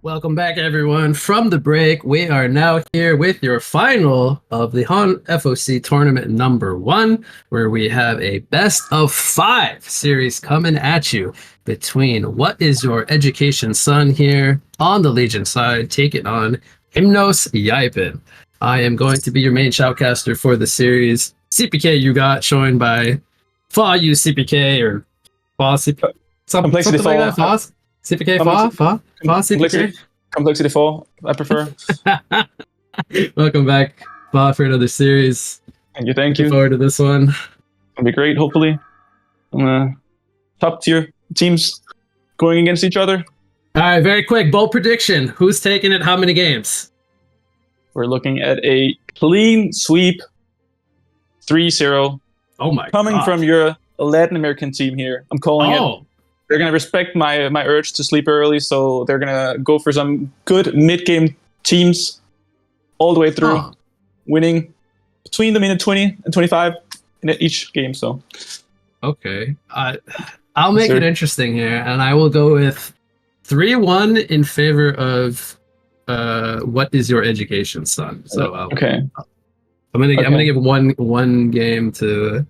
Welcome back, everyone. From the break, we are now here with your final of the HoN FoC tournament number 1, where we have a best of 5 series coming at you between What Is Your Education Son here on the Legion side, taking on Hmnos Yaipen. I am going to be your main shoutcaster for the series. CPK you got, joined by FoC CPK or FoC CPK. Something like that, FoC? CPK, FoC, CPK? Complexity 4, I prefer. Welcome back, FoC, for another series. Thank you. Looking forward to this one. It'll be great, hopefully. Top tier teams going against each other. All right, very quick, bold prediction. Who's taking it? How many games? We're looking at a clean sweep, 3-0. Oh my Coming God. from your Latin American team here. I'm calling it. They're going to respect my urge to sleep early, so they're going to go for some good mid-game teams all the way through, winning between the minute 20 and 25 in each game. So, okay. I'll make it interesting here, and I will go with 3-1 in favor of What Is Your Education Son. So okay. I'm gonna give one game to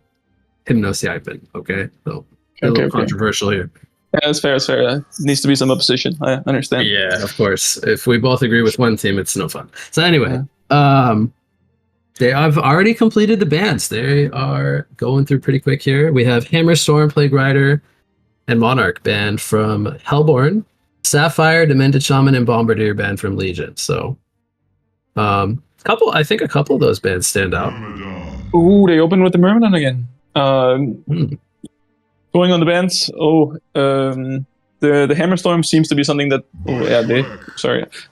Hmnos Yaipen. Okay, so a little controversial here. Yeah, that's fair. There needs to be some opposition. I understand. Yeah, of course. If we both agree with one team, it's no fun. So anyway, they have already completed the bans. They are going through pretty quick here. We have Hammer, Storm, Plague Rider, and Monarch banned from Hellborn, Sapphire, Demented Shaman, and Bombardier banned from Legion. So, I think a couple of those bans stand out. Ooh, they open with the Myrmidon again. Going on the bans, the Hammerstorm seems to be something that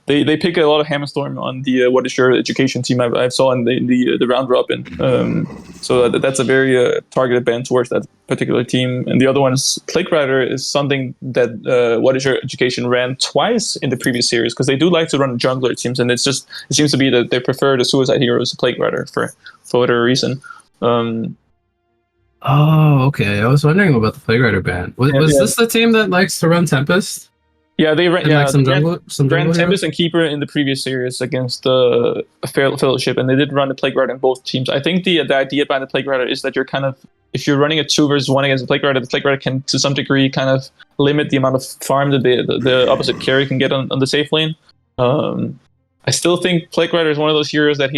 they pick a lot of Hammerstorm on the What Is Your Education team I saw in the round robin. So that's a very targeted ban towards that particular team. And the other one is Plague Rider is something that What Is Your Education ran twice in the previous series, because they do like to run jungler, it seems, and it seems to be that they prefer the Suicide Heroes to Plague Rider for whatever reason. Oh, okay. I was wondering about the Plague Rider ban. Was this the team that likes to run Tempest? Yeah, they ran some Tempest and Keeper in the previous series against the Fellowship, and they did run the Plague Rider in both teams. I think the idea behind the Plague Rider is that you're kind of, if you're running a 2 versus 1 against the Plague Rider can to some degree kind of limit the amount of farm that the opposite carry can get on the safe lane. I still think Plague Rider is one of those heroes that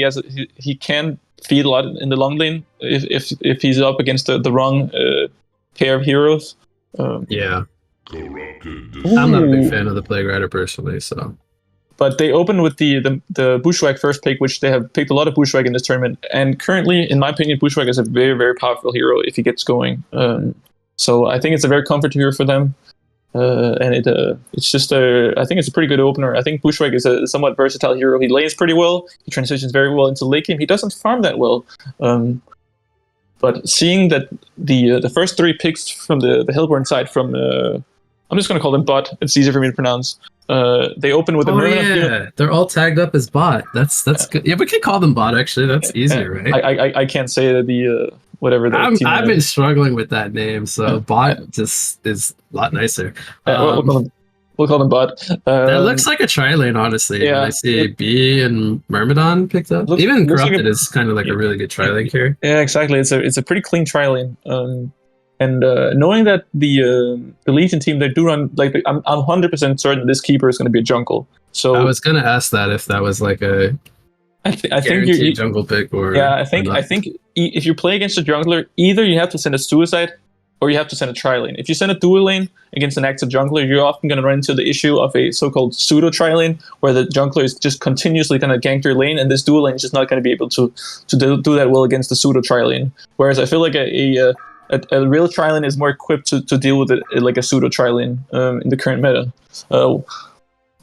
he can feed a lot in the long lane if he's up against the wrong pair of heroes. Yeah. I'm not a big fan of the Plague Rider personally, so. But they open with the Bushwhack first pick, which they have picked a lot of Bushwhack in this tournament. And currently, in my opinion, Bushwhack is a very, very powerful hero if he gets going. So I think it's a very comfort hero for them. And it's just I think it's a pretty good opener. I think Bushwhack is a somewhat versatile hero. He lanes pretty well. He transitions very well into late game. He doesn't farm that well. But seeing that the first 3 picks from the Hellborn side from I'm just going to call them bot. It's easier for me to pronounce. They open with a Myrmidon. They're all tagged up as bot. That's good. Yeah, we can call them bot, actually. That's easier, right? I can't say the whatever the team I've been struggling with that name, so bot just is a lot nicer. We'll call them bot. That looks like a tri-lane, honestly. Yeah, I see B and Myrmidon picked up. Even Corrupted is kind of like a really good tri-lane carry. Yeah, exactly. It's a pretty clean tri-lane. And knowing that the Legion team, they do run, like, I'm 100% certain this Keeper is going to be a jungle. So I was going to ask that if that was like a I think you jungle pick or I think if you play against a jungler, either you have to send a Suicide or you have to send a tri-lane. If you send a dual lane against an active jungler, you're often going to run into the issue of a so-called pseudo tri-lane, where the jungler is just continuously going to gank your lane, and this dual lane is just not going to be able to do that well against the pseudo tri-lane. Whereas I feel like a real tri-lane is more equipped to deal with it like a pseudo tri-lane in the current meta. Do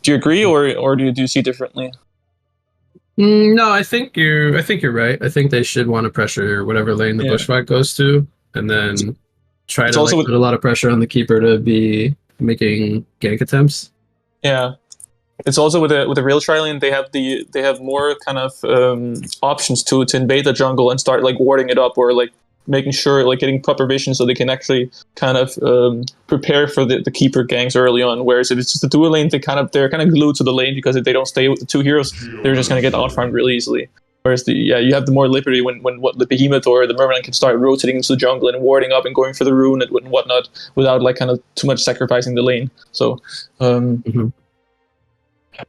you agree, or do you see differently? No, I think you're right. I think they should want to pressure whatever lane the Bushwhack goes to, and then try to put a lot of pressure on the Keeper to be making gank attempts. Yeah, it's also with a real tri-lane, they have more kind of options to invade the jungle and start like warding it up, or like making sure, like getting proper vision so they can actually kind of prepare for the keeper ganks early on. Whereas if it's just the dual lane, they're kind of glued to the lane, because if they don't stay with the two heroes, they're just going to get outfarmed really easily. Whereas you have the more liberty when the behemoth or the merman can start rotating into the jungle and warding up and going for the rune and whatnot without like kind of too much sacrificing the lane. So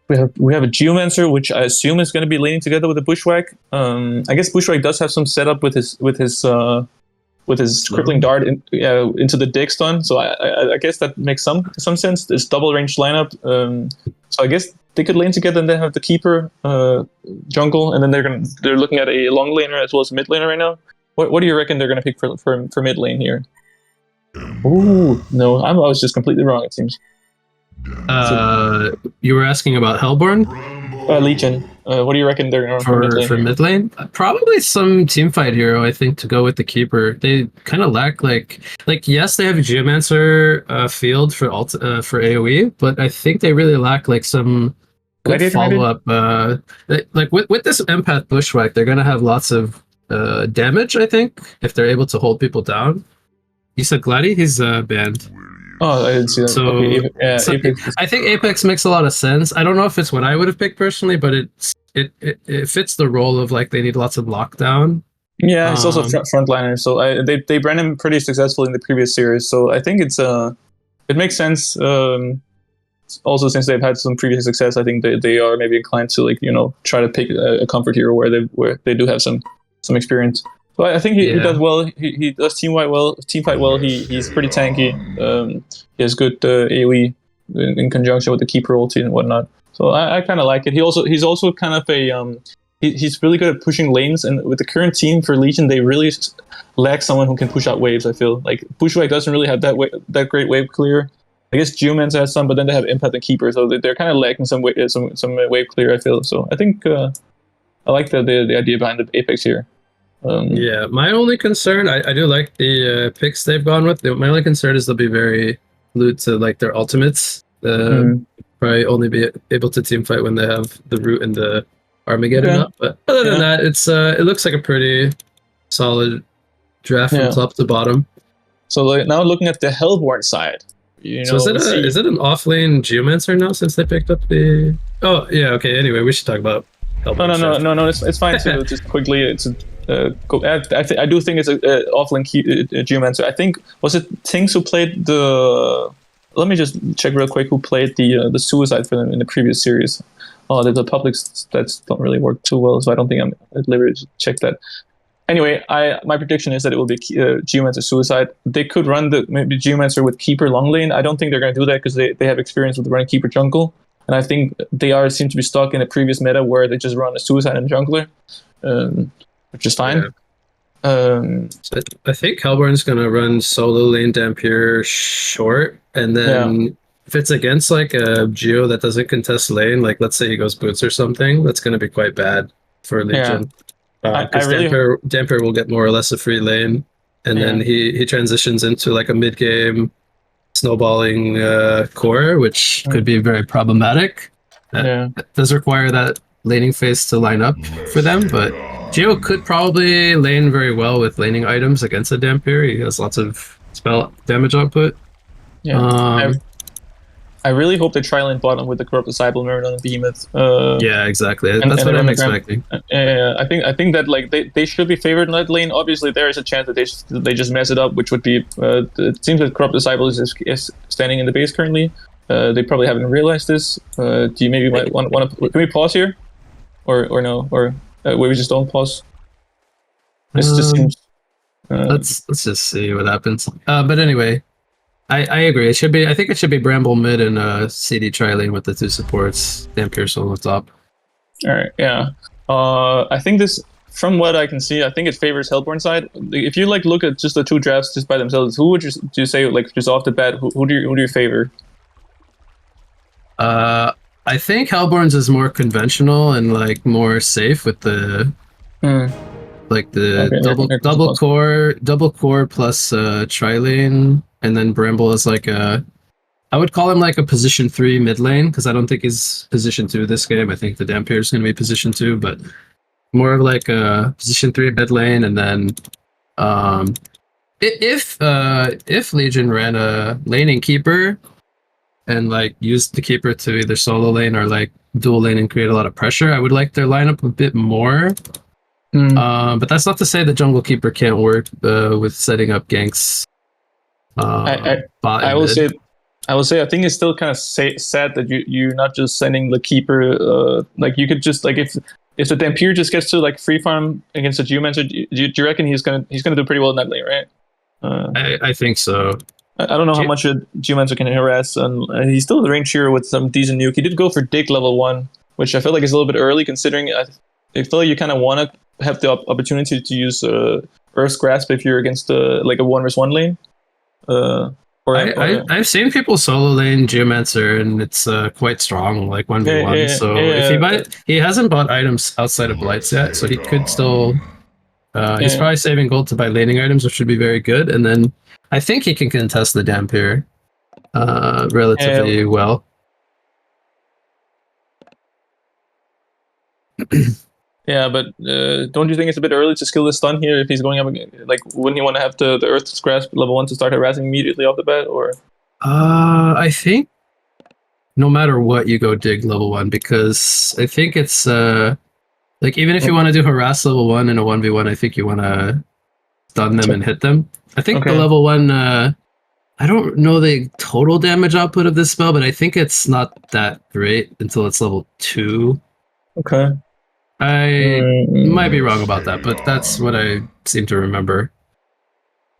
we have a Geomancer, which I assume is going to be laning together with a Bushwhack. I guess Bushwhack does have some setup with his crippling dart into the dig stun. So I guess that makes some sense. This double range lineup. So I guess they could lane together and then have the keeper jungle, and then they're looking at a long laner as well as a mid laner right now. What do you reckon they're going to pick for mid lane here? Ooh, no, I was just completely wrong. It seems. You were asking about Hellborn? Legion. What do you reckon they're going to for mid lane? Probably some teamfight hero, I think, to go with the keeper. They kind of lack like yes, they have a Geomancer field for for AoE, but I think they really lack like some good follow up. Like with this empath Bushwhack, they're gonna have lots of damage. I think if they're able to hold people down. You said Glady? He's banned. Oh, I didn't see that. So, Apex. I think Apex makes a lot of sense. I don't know if it's what I would have picked personally, but it fits the role of like they need lots of lockdown. Yeah, he's also frontliner, so they ran him pretty successfully in the previous series. So I think it makes sense. Also, since they've had some previous success, I think they are maybe inclined to try to pick a comfort hero where they do have some experience. So I think he does well. He does team fight well. He's pretty tanky. He has good AoE in conjunction with the keeper ulti and whatnot. So I kind of like it. He's also kind of a he's really good at pushing lanes. And with the current team for Legion, they really lack someone who can push out waves. I feel like Bushwhack doesn't really have that great wave clear. I guess Geomancer has some, but then they have Empath and Keeper, so they're kind of lacking some wave clear. I feel so. I think I like the idea behind the Apex here. Yeah, my only concern, I do like the picks they've gone with. My only concern is they'll be very glued to like their ultimates. Probably only be able to team fight when they have the root and the Armageddon up. But other than that, it looks like a pretty solid draft from top to bottom. So now looking at the Hellborn side, so is it an offlane Geomancer now since they picked up the? Oh yeah, okay. Anyway, we should talk about Hellborn. No. It's fine to just quickly. It's I do think it's a offlane Geomancer. I think was it Tinks who played the. Let me just check real quick who played the Suicide for them in the previous series. Oh, the public stats don't really work too well, so I don't think I'm at liberty to check that. Anyway, my prediction is that it will be Geomancer Suicide. They could run maybe Geomancer with Keeper long lane. I don't think they're going to do that because they have experience with running Keeper jungle. And I think they seem to be stuck in a previous meta where they just run a Suicide and Jungler, which is fine. Yeah. So I think Hellborn's going to run solo lane Dampier short. And then if it's against like a Geo that doesn't contest lane, like let's say he goes boots or something, that's going to be quite bad for Legion. Because Dampier will get more or less a free lane, and then he transitions into like a mid-game snowballing core, which could be very problematic. It does require that laning phase to line up for them, but Geo could probably lane very well with laning items against a Dampier. He has lots of spell damage output. I really hope they try lane bottom with the Corrupt Disciple, Merman, and Behemoth. Yeah, exactly. That's what I'm expecting. I think that like they should be favored in that lane. Obviously, there is a chance that they just mess it up, which would be. It seems that Corrupt Disciple is standing in the base currently. They probably haven't realized this. Do you maybe might want to? Can we pause here, or no, or we just don't pause? This just seems. Let's just see what happens. But anyway. I agree. It should be. I think it should be Bramble mid and CD tri-lane with the two supports. Dampier solo top. All right. Yeah. I think this, from what I can see, I think it favors Hellborn side. If you like look at just the two drafts just by themselves, who would you say like just off the bat? Who do you favor? I think Hellborn's is more conventional and like more safe with the. Like the double core plus tri-lane, and then Bramble is like I would call him like a position 3 mid lane, because I don't think he's position 2 this game. I think the Dampier's going to be position 2, but more of like a position 3 mid lane, and then Um, if Legion ran a laning keeper and like used the keeper to either solo lane or like dual lane and create a lot of pressure, I would like their lineup a bit more. But that's not to say that jungle keeper can't work with setting up ganks. I will say, I think it's still kind of sad that you're not just sending the keeper. Like you could just like if the Dampier just gets to like free farm against the Geomancer, do you reckon he's gonna do pretty well in that lane, right? I think so. I don't know how much a Geomancer can harass, and he's still the range hero with some decent nuke. He did go for Dig level 1, which I feel like is a little bit early considering I feel like you kind of want to have the opportunity to use Earth's Grasp if you're against like a 1v1 lane. I've seen people solo lane Geomancer and it's quite strong, like 1v1. If he hasn't bought items outside of Blights yet, so he could still. He's probably saving gold to buy laning items, which should be very good. And then I think he can contest the Dampier relatively well. Yeah, but don't you think it's a bit early to skill the stun here if he's going up again? Like, wouldn't you want to have the Earth's Grasp level 1 to start harassing immediately off the bat, or? I think no matter what, you go Dig level 1 because I think it's like even if you want to do harass level 1 in a 1v1, I think you want to stun them and hit them. I think the level 1. I don't know the total damage output of this spell, but I think it's not that great until it's level 2. Okay. I might be wrong about that, but that's what I seem to remember.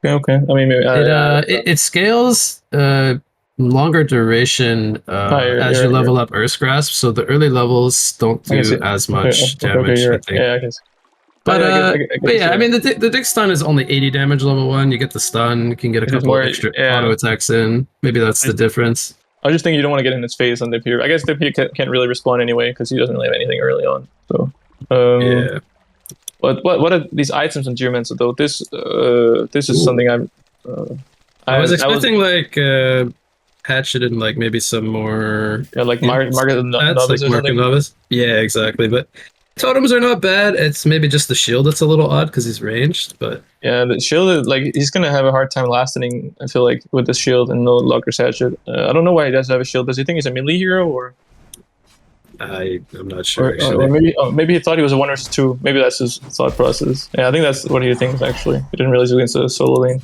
Okay. I mean, maybe, it scales longer duration as you level up Earth's Grasp, so the early levels don't do as much damage. I think. Yeah, I guess. But yeah, I mean the Dig stun is only 80 damage level 1. You get the stun, you can get a couple extra auto attacks in. Maybe that's the difference. I just think you don't want to get in his face on Dampier. I guess Dampier can't really respond anyway because he doesn't really have anything early on. So yeah. What are these items on Geomancer though? This is something I was expecting like Hatchet and like maybe some more like Market Novice or something. Novice. Yeah, exactly. But totems are not bad. It's maybe just the shield that's a little odd because he's ranged. But yeah, the shield like he's gonna have a hard time lasting. I feel like with the shield and no Locker's Hatchet. I don't know why he doesn't have a shield. Does he think he's a melee hero or? I'm not sure. Actually, or maybe he thought he was a 1 versus 2. Maybe that's his thought process. Yeah, I think that's what he thinks actually. He didn't realize he was against a solo lane.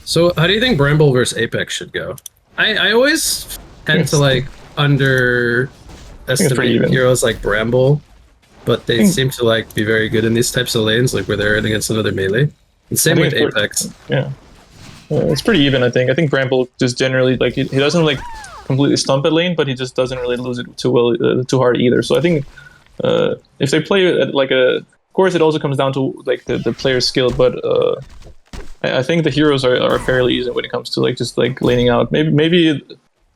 So how do you think Bramble versus Apex should go? I always tend to like underestimate heroes like Bramble, but they seem to like be very good in these types of lanes, like where they're in against another melee. And same with Apex. It's pretty even. I think Bramble just generally like he doesn't like completely stomp a lane, but he just doesn't really lose it too hard either. So I think if they play like of course it also comes down to like the player's skill, but I think the heroes are fairly easy when it comes to like just like laning out. Maybe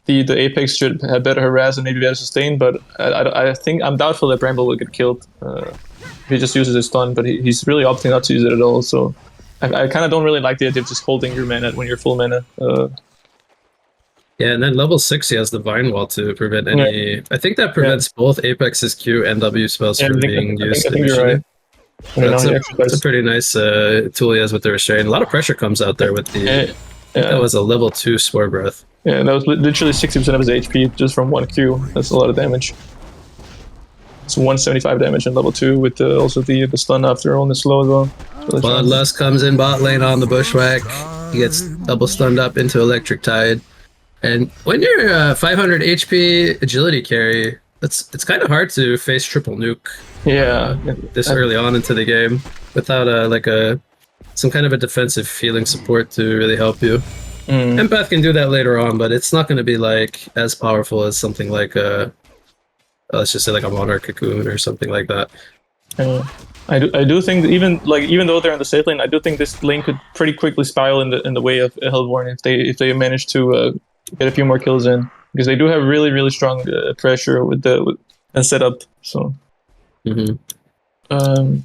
the Apex should have better harass and maybe better sustain, but I think I'm doubtful that Bramble will get killed if he just uses his stun, but he's really opting not to use it at all. So I kind of don't really like the idea of just holding your mana when you're full mana. Yeah, and then level 6 he has the Vine Wall to prevent any. I think that prevents both Apex's Q and W spells from being used initially. That's a pretty nice tool he has with the Restrain. A lot of pressure comes out there with the. That was a level 2 Spore Breath. Yeah, that was literally 60% of his HP just from 1 Q. That's a lot of damage. It's 175 damage in level 2 with also the stun after on the slow as well. Bloodlust comes in bot lane on the Bushwhack. He gets double stunned up into Electric Tide. And when you're 500 HP agility carry, it's kind of hard to face triple nuke. This early on into the game without some kind of a defensive healing support to really help you. Empath can do that later on, but it's not going to be like as powerful as something like let's just say like a Monarch Cocoon or something like that. I do think that even though they're in the safe lane, I do think this lane could pretty quickly spiral in the way of Hellborn if they manage to get a few more kills in, because they do have really, really strong pressure with setup. So he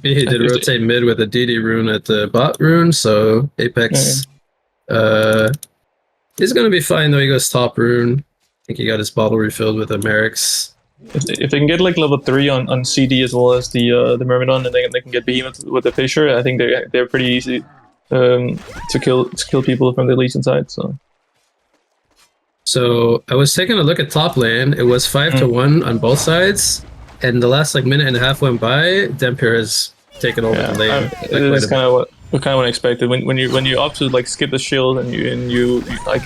did rotate mid with a DD rune at the bot rune, so Apex is going to be fine though. He goes top rune. I think he got his bottle refilled with a Merrick's. If they can get like level 3 on CD as well as the Myrmidon, and they can get Behemoth with the Fissure, I think they're pretty easy. to kill people from the Legion side. So I was taking a look at top lane. It was 5-1 on both sides, and the last like minute and a half went by. Dampier has taken over the lane. It's kind of what I expected. When you opt to like skip the shield and you like,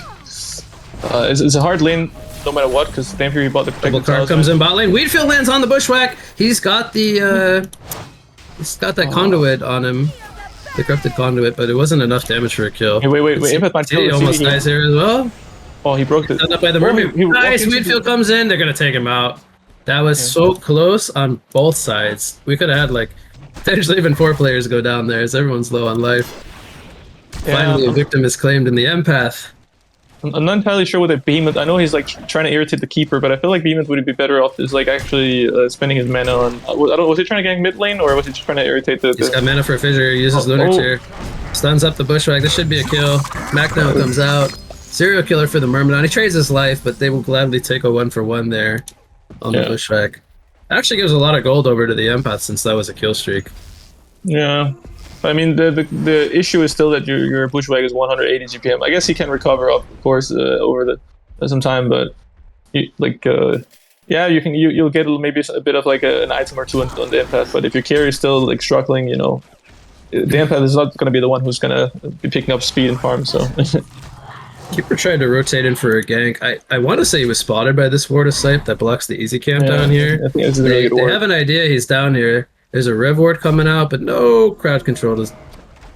it's a hard lane no matter what, because Dampier he bought the double card comes in bot lane. Wheatfield lands on the bushwhack. He's got the that conduit on him, the corrupted conduit, but it wasn't enough damage for a kill. Hey, wait! He almost dies here as well. Oh, he broke it. Done up by the mermaid. Nice, Wheatfield comes in. They're gonna take him out. That was so close on both sides. We could have had like potentially even 4 players go down there, as everyone's low on life. Finally, a victim is claimed in the empath. I'm not entirely sure what a Behemoth. I know he's like trying to irritate the keeper, but I feel like Behemoth would be better off is like actually spending his mana on. I don't know, was he trying to gank mid lane or was he just trying to irritate the? He's got mana for a fissure. Uses Lunar Tier, stuns up the bushwhack. This should be a kill. Smackdown comes out. Serial killer for the Myrmidon. He trades his life, but they will gladly take a 1-for-1 there on the bushwhack. Actually gives a lot of gold over to the empath since that was a kill streak. Yeah. I mean, the issue is still that your bushwhack is 180 GPM. I guess he can recover, of course, over some time, but yeah, you'll get maybe a bit of like an item or two on the empath. But if your carry is still like struggling, you know, the empath is not going to be the one who's going to be picking up speed and farm. So. Keeper tried to rotate in for a gank. I want to say he was spotted by this ward of Sight that blocks the easy camp down here. I think they have an idea he's down here. There's a Rev ward coming out, but no crowd control to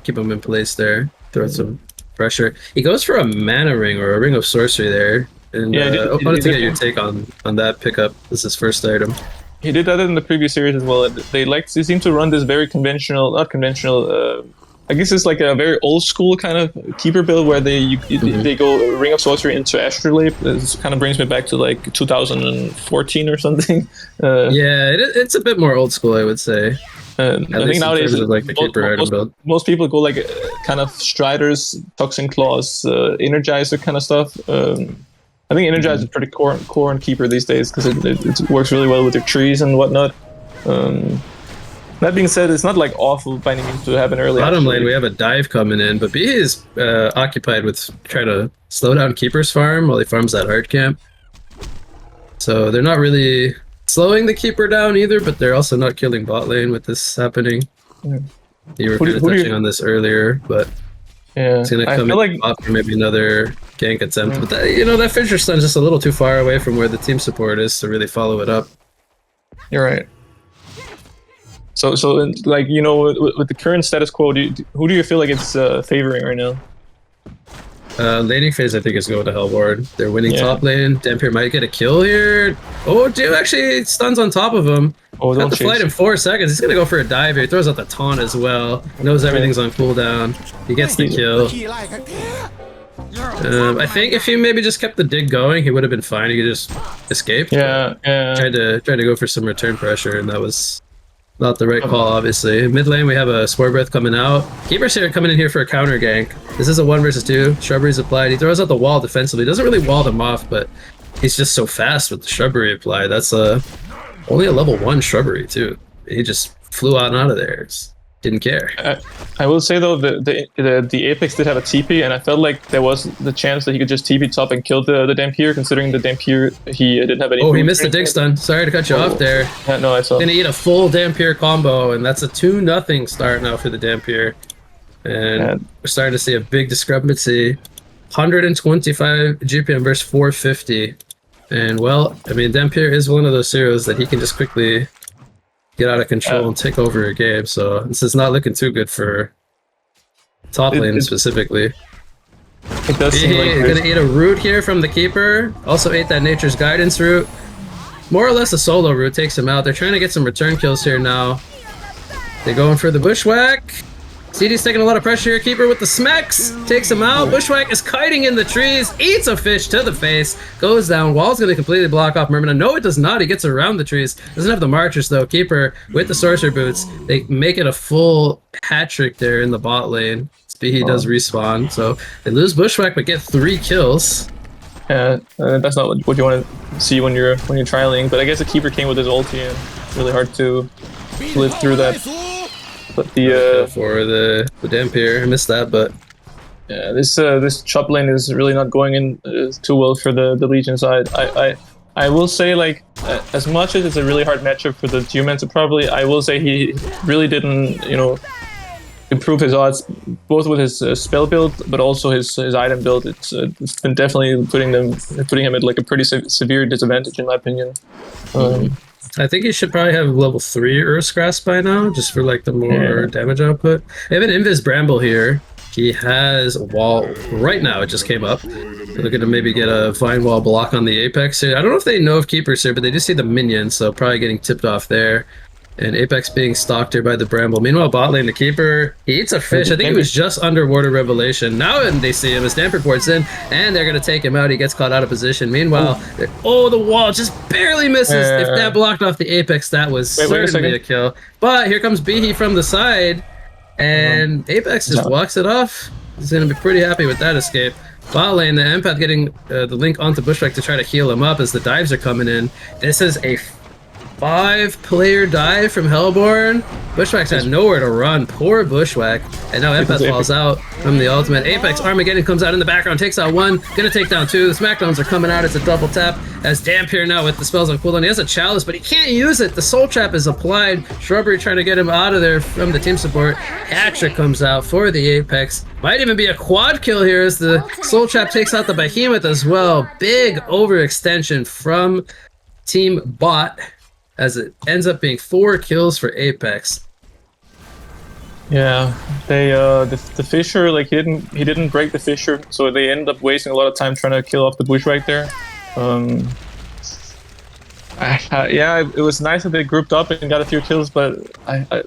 keep him in place there. Throw some pressure. He goes for a mana ring or a ring of sorcery there. And I wanted to get your take on that pickup. This is his first item. He did that in the previous series as well. They seem to run this very not conventional. I guess it's like a very old school kind of keeper build where they go Ring of Sorcery into Astrolabe. This kind of brings me back to like 2014 or something. It's a bit more old school, I would say. I think nowadays like the keeper item build. Most people go like kind of Striders, Toxin Claws, Energizer kind of stuff. I think Energizer is pretty core on keeper these days because it works really well with your trees and whatnot. That being said, it's not like awful by any means to have an early. Bottom lane, we have a dive coming in, but B is occupied with trying to slow down Keeper's farm while he farms that hard camp. So they're not really slowing the Keeper down either, but they're also not killing bot lane with this happening. You were kind of touching on this earlier, but it's gonna come in like for maybe another gank attempt. But that, you know, that Fisher Stun's just a little too far away from where the team support is to really follow it up. You're right. So like, you know, with the current status quo, who do you feel like it's favoring right now? Laning phase, I think, is going to Hellboard. They're winning top lane. Dampier might get a kill here. Oh, dude, actually stuns on top of him. Oh, got the flight in 4 seconds. He's going to go for a dive here. He throws out the taunt as well. Knows everything's on cooldown. He gets the kill. I think if he maybe just kept the dig going, he would have been fine. He could just escape. Yeah. Tried to go for some return pressure, and that was not the right call, obviously. Mid lane, we have a Spore Breath coming out. Keeper's here coming in here for a counter gank. This is a 1 versus 2. Shrubbery's applied. He throws out the wall defensively. He doesn't really wall them off, but he's just so fast with the Shrubbery applied. That's only a level 1 Shrubbery, too. He just flew out and out of there. Didn't care. I will say though, the Apex did have a TP, and I felt like there was the chance that he could just TP top and kill the Dampier, considering the Dampier he didn't have any. Oh, he missed the dig stun. Sorry to cut you off there. Yeah, no, I saw. Gonna eat a full Dampier combo, and that's a 2-0 start now for the Dampier. And we're starting to see a big discrepancy. 125 GPM versus 450. And well, I mean, Dampier is one of those heroes that he can just quickly get out of control and take over a game, so this is not looking too good for top lane specifically. It does seem like gonna eat a root here from the Keeper. Also ate that Nature's Guidance root. More or less a solo root takes him out. They're trying to get some return kills here now. They're going for the Bushwhack. CD's taking a lot of pressure here. Keeper with the smacks. Takes him out. Bushwhack is kiting in the trees. Eats a fish to the face. Goes down. Wall's going to completely block off Myrmidon. No, it does not. He gets around the trees. Doesn't have the marchers, though. Keeper with the Sorcerer Boots. They make it a full hat trick there in the bot lane. He does respawn. So they lose Bushwhack, but get 3 kills. Yeah, that's not what you want to see when you're trialing. But I guess the Keeper came with his ulti, and really hard to live through that. But for the Dampier, I missed that, but yeah, this chop lane is really not going in too well for the Legion side. I will say, like, as much as it's a really hard matchup for the Geomancer, probably, I will say he really didn't, improve his odds, both with his spell build, but also his item build. It's been definitely putting him at like a pretty severe disadvantage, in my opinion. I think he should probably have level 3 Earth's Grasp by now, just for like the more damage output. I have an Invis Bramble here. He has a wall right now. It just came up. They're looking to maybe get a Vine Wall block on the Apex here. I don't know if they know of Keepers here, but they do see the minions, so probably getting tipped off there. And Apex being stalked here by the Bramble. Meanwhile, bot lane, the Keeper, he eats a fish. I think he was just underwater Revelation. Now they see him as Damper ports in, and they're going to take him out. He gets caught out of position. Meanwhile, the wall just barely misses. If that blocked off the Apex, that was certainly a kill. But here comes Behe from the side, and Apex just walks it off. He's going to be pretty happy with that escape. Bot lane, the Empath getting the link onto Bushwhack to try to heal him up as the dives are coming in. This is a 5-player dive from Hellborn. Bushwhack's had nowhere to run. Poor Bushwhack. And now Empath falls out from the ultimate. Apex Armageddon comes out in the background, takes out 1, gonna take down 2. The Smackdowns are coming out. It's a double tap as Dampier now with the spells on cooldown. He has a Chalice, but he can't use it. The Soul Trap is applied. Shrubbery trying to get him out of there from the team support. Hattrick comes out for the Apex. Might even be a quad kill here as the Soul Trap takes out the Behemoth as well. Big overextension from Team Bot, as it ends up being 4 kills for Apex. Yeah, they the Fissure, like he didn't break the Fissure, so they ended up wasting a lot of time trying to kill off the Bushwhack there. Yeah, it was nice that they grouped up and got a few kills, but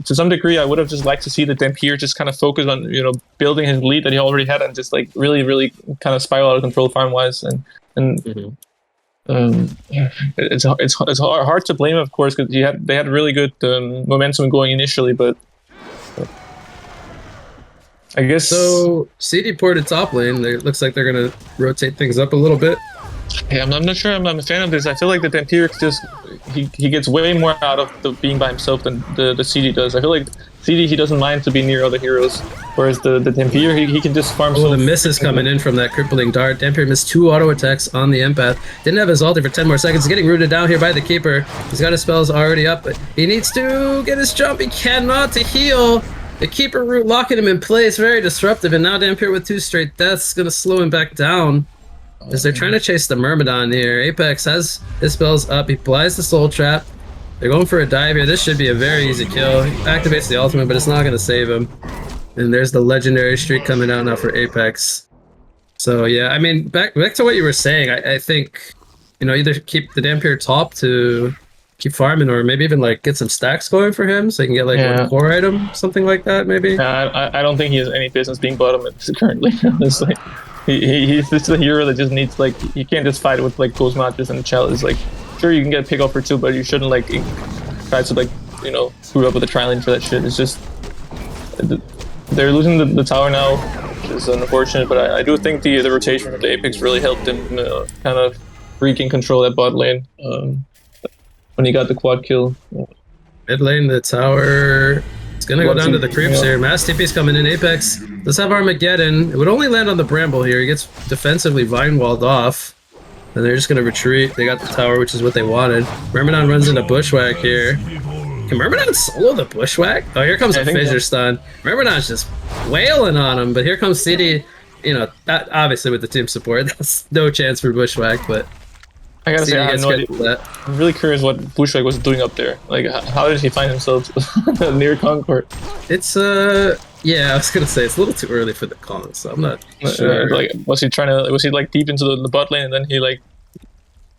to some degree I would have just liked to see the Dampier just kind of focus on building his lead that he already had and just like really kind of spiral out of control farm wise it's hard to blame, of course, because they had really good momentum going initially, but I guess so. CD ported top lane. It looks like they're gonna rotate things up a little bit. Yeah, I'm not sure I'm a fan of this. I feel like the Dampier just he gets way more out of the being by himself than the CD does. I feel like CD, he doesn't mind to be near other heroes, whereas the Dampier, he can just farm. The miss is coming in from that crippling dart. Dampier missed 2 auto attacks on the Empath. Didn't have his ulti for 10 more seconds. He's getting rooted down here by the Keeper. He's got his spells already up, but he needs to get his jump. He cannot to heal. The Keeper root locking him in place, very disruptive, and now Dampier with 2 straight deaths gonna slow him back down. As they're trying to chase the Myrmidon here. Apex has his spells up. He applies the Soul Trap. They're going for a dive here. This should be a very easy kill. He activates the ultimate, but it's not going to save him. And there's the legendary streak coming out now for Apex. So yeah, I mean, back to what you were saying. I think, either keep the Dampier top to keep farming, or maybe even like get some stacks going for him so he can get like 1 core item, something like that, maybe. I don't think he has any business being bottom currently, honestly. He's just a hero that just needs, like, you can't just fight with like Ghost Matches and Chalice. Like, sure, you can get a pick off for 2, but you shouldn't like try to like screw up with the tri-lane for that shit. It's just they're losing the tower now, which is unfortunate. But I do think the rotation of the Apex really helped him kind of regain control at bot lane when he got the quad kill. Mid lane, the tower. It's gonna go down to the creeps here. Mass TP's coming in. Apex does have Armageddon. It would only land on the Bramble here. He gets defensively vine walled off. And they're just gonna retreat. They got the tower, which is what they wanted. Myrmidon runs into Bushwhack here. Can Myrmidon solo the Bushwhack? Oh, here comes a Fissure stun. Myrmidon's just wailing on him, but here comes CD. That obviously with the team support, that's no chance for Bushwhack, but I gotta say, I have no idea. I'm really curious what Bushwhack was doing up there. Like, how did he find himself near Concord? It's yeah, I was gonna say it's a little too early for the con, so I'm not sure. Like, was he like deep into the bot lane, and then he like,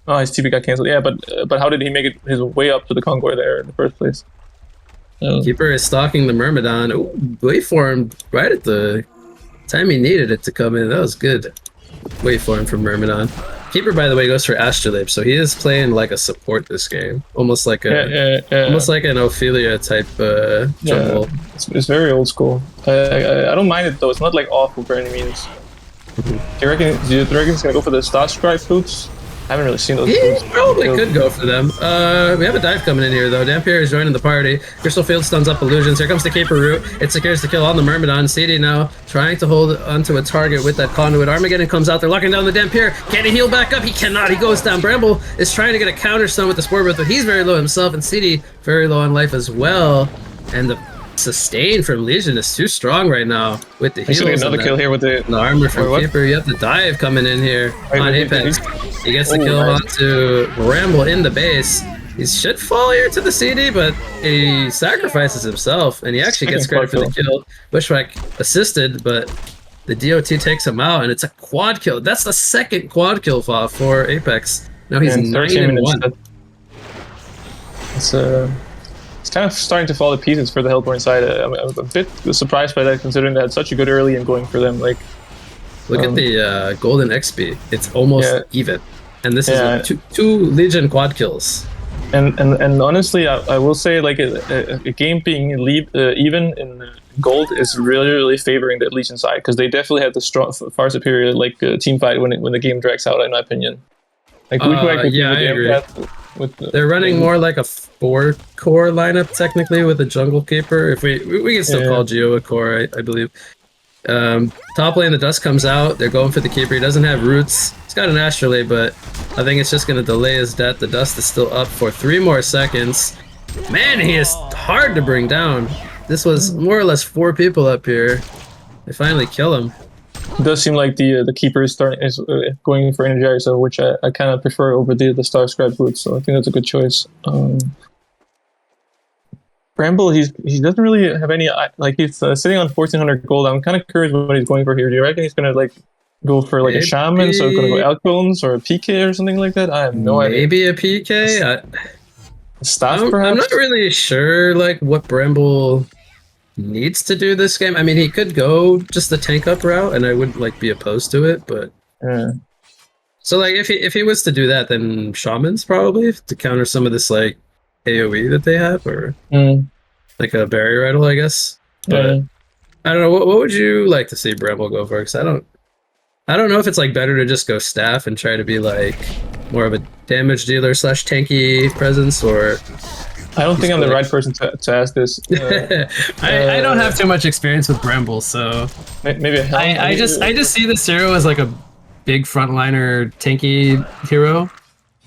oh, his TP got cancelled. Yeah, but how did he make it his way up to the Concord there in the first place? Keeper is stalking the Myrmidon. Ooh, waveform right at the time he needed it to come in. That was good. Waveform from Myrmidon. Keeper, by the way, goes for Astrolabe, so he is playing like a support this game, almost like almost like an Ophelia type jungle. It's very old school. I don't mind it though. It's not like awful by any means. Do you reckon he's gonna go for the Star Strike boots? I haven't really seen those. He those probably kills. could go for them. We have a dive coming in here, though. Dampier is joining the party. Crystal Field stuns up illusions. Here comes the Caper Root. It secures the kill on the Myrmidon. CD now trying to hold onto a target with that conduit. Armageddon comes out. They're locking down the Dampier. Can he heal back up? He cannot. He goes down. Bramble is trying to get a counter stun with the Spore Breath, but he's very low himself, and CD very low on life as well. And the sustain from Legion is too strong right now with the heals. He's gonna get another kill here with the armor from what? Keeper. You have the dive coming in here on Apex. He gets the kill nice. onto Ramble in the base. He should fall here to the CD, but he sacrifices himself, and he actually gets credit for the kill. Bushwhack assisted, but the DOT takes him out, and it's a quad kill. That's the second quad kill for Apex. Now he's 9-1. It's kind of starting to fall to pieces for the Hellborn side. I'm a bit surprised by that, considering they had such a good early and going for them. Like, look at the golden XP; it's almost even, and this is two Legion quad kills. And honestly, I will say, like, a game being even in gold is really favoring the Legion side, because they definitely have the strong, far superior team fight when the game drags out, in my opinion. Like, I agree. They're running more like a 4-core lineup technically with a jungle keeper. If we can still call Geo a core, I believe. Top lane, the dust comes out. They're going for the keeper. He doesn't have roots. He's got an astrolabe, but I think it's just going to delay his death. The dust is still up for 3 more seconds. Man, he is hard to bring down. This was more or less 4 people up here. They finally kill him. It does seem like the keeper is going for Energizer, which I kind of prefer over the Star Scribe boots, so I think that's a good choice. Bramble, he doesn't really have any, like, he's sitting on 1400 gold. I'm kind of curious what he's going for here. Do you reckon he's gonna go for a shaman, so gonna go Outbones or a PK or something like that? I have no idea. Maybe a PK. Staff, I'm perhaps. not really sure what Bramble needs to do this game. I mean, he could go just the tank up route, and I wouldn't be opposed to it. But so if he was to do that, then shamans probably to counter some of this AOE that they have, or like a barrier idol, I guess. But I don't know. What would you like to see Bramble go for? Because I don't know if it's better to just go staff and try to be more of a damage dealer / tanky presence, or I don't think I'm the right person to ask this. I don't have too much experience with Bramble, so maybe I just see this hero as a big frontliner tanky hero.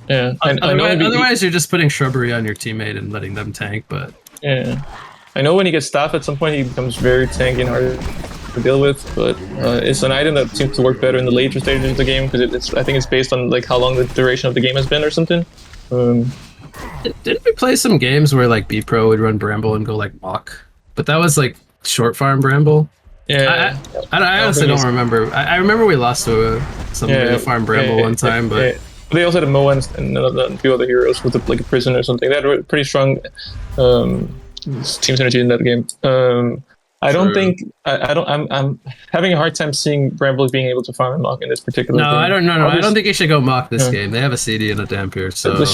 Yeah, otherwise you're just putting shrubbery on your teammate and letting them tank. But I know when he gets staff at some point he becomes very tanky and hard to deal with. But it's an item that seems to work better in the later stages of the game, because I think it's based on how long the duration of the game has been or something. Didn't we play some games where B Pro would run Bramble and go Mach? But that was short farm Bramble. Yeah, I honestly don't remember. I remember we lost to some farm Bramble one time, but they also had a Moa and a few other heroes with a prison or something. They had a pretty strong team synergy in that game. I don't think I'm having a hard time seeing Bramble being able to farm and Mach in this particular game. I don't think he should go Mach this game. They have a CD and a Dampier, so the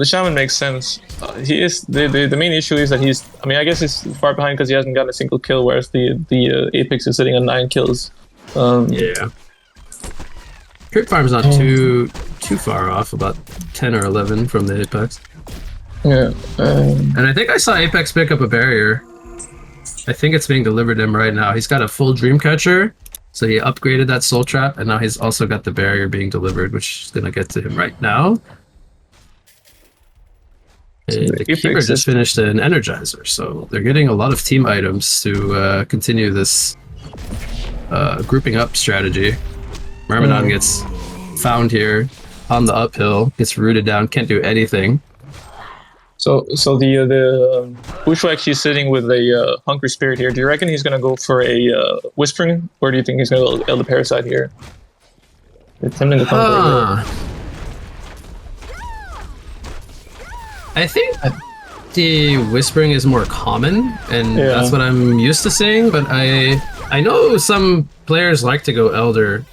shaman makes sense. He is the main issue is that I guess he's far behind because he hasn't gotten a single kill, whereas the Apex is sitting on 9 kills. Crit farm's not too far off, about 10 or 11 from the Apex. And I think I saw Apex pick up a barrier. I think it's being delivered to him right now. He's got a full Dreamcatcher, so he upgraded that Soul Trap, and now he's also got the barrier being delivered, which is going to get to him right now. The Keeper just finished an Energizer, so they're getting a lot of team items to continue this grouping up strategy. Myrmidon gets found here on the uphill, gets rooted down, can't do anything. So the Bushwhack, he's sitting with a Hungry Spirit here. Do you reckon he's going to go for a Whispering, or do you think he's going to Elder Parasite here? It's him in the I think the Whispering is more common, and that's what I'm used to seeing, but I know some players like to go Elder.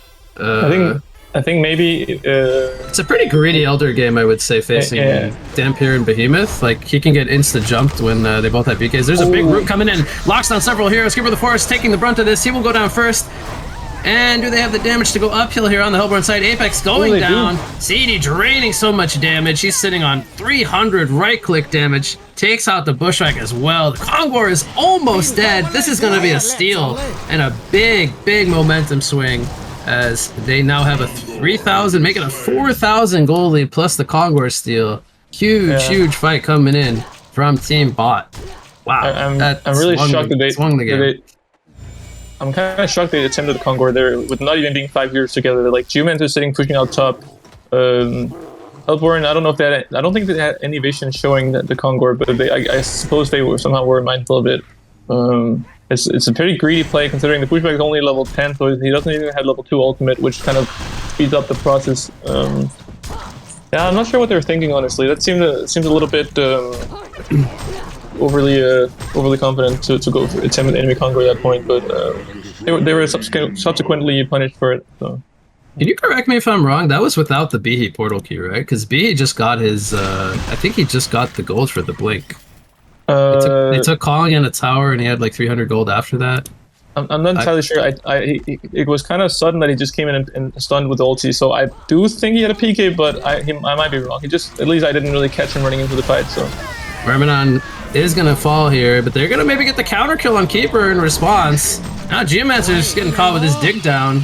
I think maybe it's a pretty greedy Elder game, I would say, facing Dampier and Behemoth. He can get insta jumped when they both have BKs. There's a big root coming in, locks down several heroes. Keeper of the Forest taking the brunt of this. He will go down first. And do they have the damage to go uphill here on the Hellborn side? Apex going down. CD draining so much damage. He's sitting on 300 right-click damage. Takes out the Bushwhack as well. The Kongor is almost dead. This is going to be a steal and a big, big momentum swing as they now have a 3,000, make it a 4,000 gold lead plus the Kongor steal. Huge fight coming in from Team Bot. Wow. I'm really shocked that they swung the game. I'm kind of shocked they attempted the Kongor there with not even being 5 heroes together. Like Geomancer is sitting pushing out top. Hellborn, I don't think they had any vision showing the Kongor, but I suppose they were mindful of it. It's a pretty greedy play considering the pushback is only level 10, so he doesn't even have level 2 ultimate, which kind of speeds up the process. Yeah, I'm not sure what they were thinking, honestly. That seemed a little bit overly confident to go for attempt an enemy Kongor at that point, but they were subsequently punished for it. So. Can you correct me if I'm wrong? That was without the Bihi portal key, right? Because Bihi just got his. I think he just got the gold for the blink. They took calling in a tower, and he had like 300 gold after that. I'm not entirely sure. It was kind of sudden that he just came in and stunned with the ulti, so I do think he had a PK, but I might be wrong. At least I didn't really catch him running into the fight. So Verminon is gonna fall here, but they're gonna maybe get the counter kill on Keeper in response. Now Geomancer is getting caught with his dig down.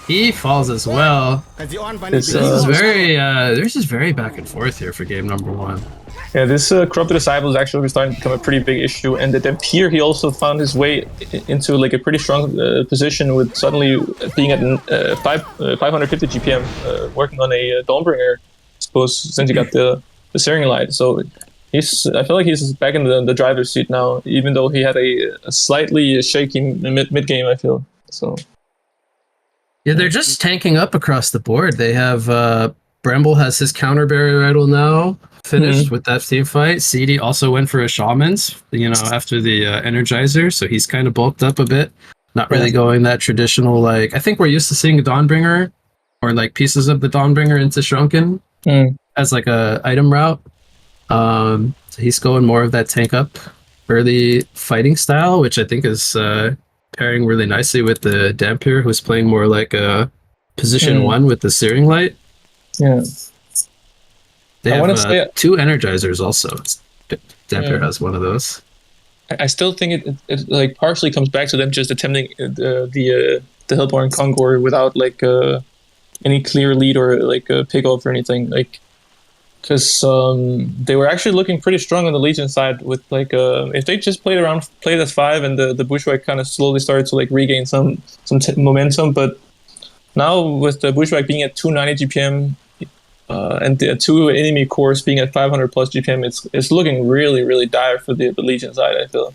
He falls as well. This is very back and forth here for game number 1. Yeah, this Corrupted Disciple is actually starting to become a pretty big issue, and the Dampier, he also found his way into like a pretty strong position with suddenly being at 550 GPM, working on a Dawnbringer, I suppose, since he got the Searing Light. So I feel like he's back in the driver's seat now, even though he had a slightly shaky mid game, I feel. So. Yeah, they're just tanking up across the board. They have Bramble has his counter barrier idol now finished with that team fight. CD also went for a Shaman's, after the Energizer, so he's kind of bulked up a bit. Not really going that traditional, like, I think we're used to seeing a Dawnbringer or like pieces of the Dawnbringer into Shrunken as like a item route. So he's going more of that tank up early fighting style, which I think is pairing really nicely with the Dampier, who's playing more like a position 1 with the Searing Light. Yeah. They have 2 Energizers also. Dampier has one of those. I still think it like partially comes back to them just attempting the Hellborn Kongor without like any clear lead or like a pick off or anything, like because they were actually looking pretty strong on the Legion side with like if they just played as 5 and the Bushwhack kind of slowly started to like regain some momentum, but now with the Bushwhack being at 290 GPM and the 2 enemy cores being at 500 plus GPM, it's looking really dire for the Legion side, I feel.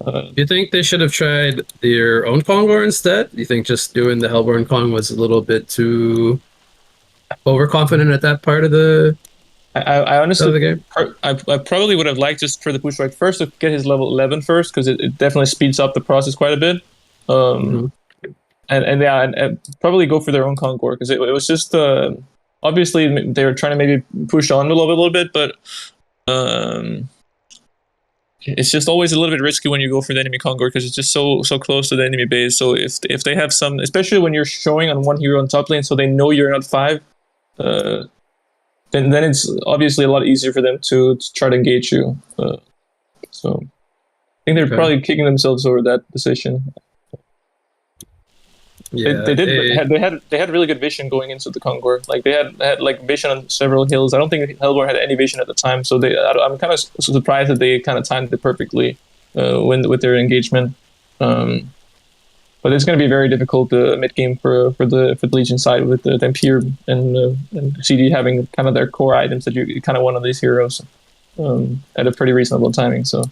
Do you think they should have tried their own Kongor instead? Do you think just doing the Hellborn Kong was a little bit too overconfident at that part of the I honestly, the game? I probably would have liked just for the Bushwhack first to get his level 11 first, because it definitely speeds up the process quite a bit. And probably go for their own Kongor, because it was just obviously they were trying to maybe push on a little bit, but it's just always a little bit risky when you go for the enemy Kongor, because it's just so close to the enemy base. So if they have some, especially when you're showing on one hero on top lane, so they know you're not 5, then it's obviously a lot easier for them to try to engage you. So I think they're probably kicking themselves over that decision. Yeah, they had really good vision going into the Kongor. Like they had like vision on several hills. I don't think Hellborn had any vision at the time, so I'm kind of surprised that they kind of timed it perfectly with their engagement. But it's going to be very difficult mid game for the Legion side with the Dampier and CD having kind of their core items that you kind of want on these heroes at a pretty reasonable timing. So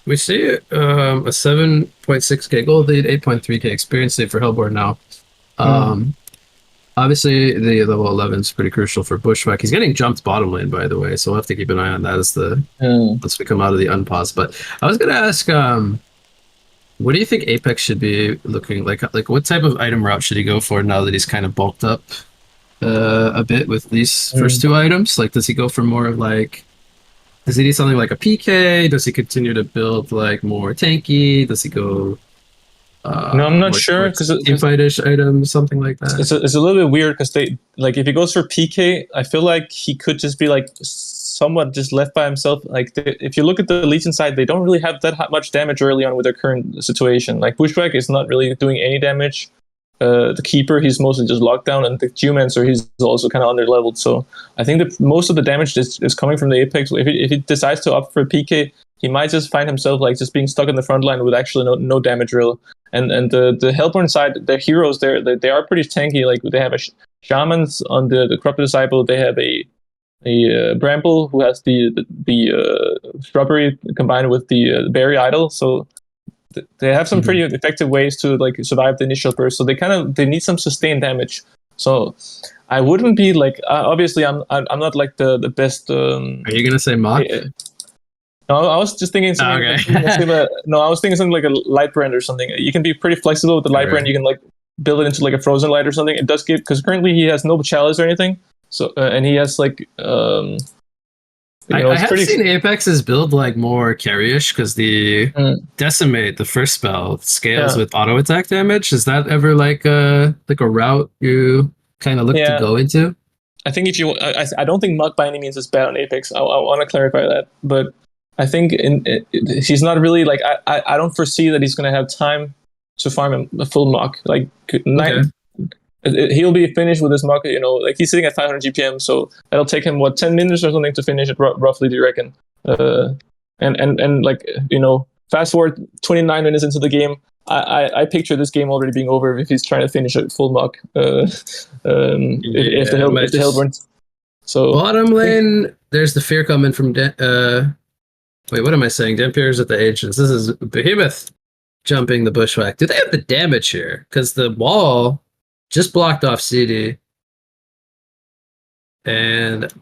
we see a 7.6k gold lead, 8.3k experience lead for Hellborn now. Obviously, the level 11 is pretty crucial for Bushwhack. He's getting jumped bottom lane, by the way, so we'll have to keep an eye on that once we come out of the unpause. But I was going to ask, what do you think Apex should be looking like? Like, what type of item route should he go for now that he's kind of bulked up a bit with these first 2 items? Like, does he go for more of like... Does he do something like a PK? Does he continue to build like more tanky? Does he go No, I'm not sure because teamfight-ish items, something like that. It's a little bit weird because they like if he goes for PK, I feel like he could just be like somewhat just left by himself. Like if you look at the Legion side, they don't really have that much damage early on with their current situation. Like Bushwhack is not really doing any damage. The Keeper, he's mostly just locked down, and the Geomancer, he's also kind of under-leveled. So I think that most of the damage is coming from the Apex. If he decides to opt for a PK, he might just find himself like just being stuck in the front line with actually no damage real. And the Hellborn side, the heroes there, they are pretty tanky. Like they have a Shamans on the Corrupted Disciple. They have a Bramble who has the Shrubbery combined with the Berry Idol. So they have some pretty effective ways to like survive the initial burst. So they need some sustained damage. So I wouldn't be like obviously I'm not like the best. Are you gonna say Mach? No, I was just thinking something. Okay. I was thinking something like a light brand or something. You can be pretty flexible with the light brand. You can like build it into like a frozen light or something. It does give because currently he has no chalice or anything. So and he has like I have seen Apex's build like more carry-ish because the Decimate, the first spell, scales with auto attack damage. Is that ever like a route you kind of look to go into? I think if you, I don't think Muck by any means is bad on Apex. I want to clarify that, but I think he's not really like I don't foresee that he's going to have time to farm a full Muck. Like he'll be finished with his Muck. You know, like he's sitting at 500 GPM, so that'll take him 10 minutes or something to finish it roughly. Do you reckon? And like fast forward 29 minutes into the game. I picture this game already being over if he's trying to finish a full Muck. If the Hellborn. So bottom lane, there's the fear coming from. Wait, what am I saying? Dampier's at the Ancients. This is Behemoth jumping the Bushwhack. Do they have the damage here? Because the wall just blocked off CD. And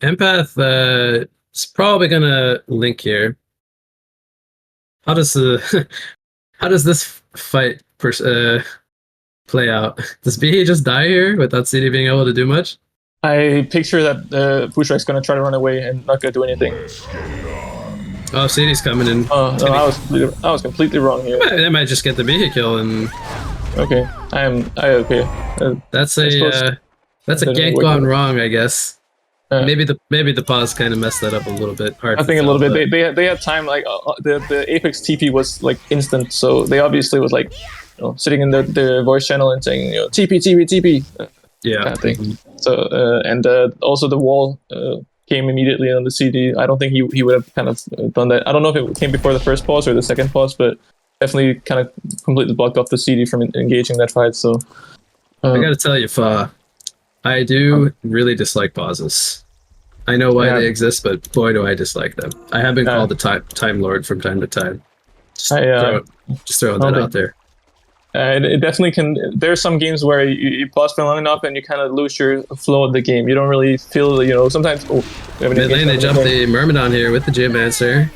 Empath is probably gonna link here. How does this fight play out? Does BE just die here without CD being able to do much? I picture that Bushwhack's gonna try to run away and not gonna do anything. Oh, CD's coming in. Oh, no, I was completely wrong here. They might just get the BE kill and. Okay, okay. That's a gank gone wrong, I guess. Maybe the pause kind of messed that up a little bit. Hard. I think a little bit. They had time. Like the Apex TP was like instant, so they obviously was like sitting in their voice channel and saying TP. Yeah. Kind of thing. So and also the wall came immediately on the CD. I don't think he would have kind of done that. I don't know if it came before the first pause or the second pause, but definitely kind of completely blocked off the CD from engaging that fight. So I gotta tell you, Fa, I do really dislike pauses. I know why they exist, but boy, do I dislike them. I have been called the Time Lord from time to time. Just throwing that out there. It definitely can. There's some games where you pause for long enough and you kind of lose your flow of the game. You don't really feel, sometimes. Mid lane, they jump the Myrmidon here with the Geomancer.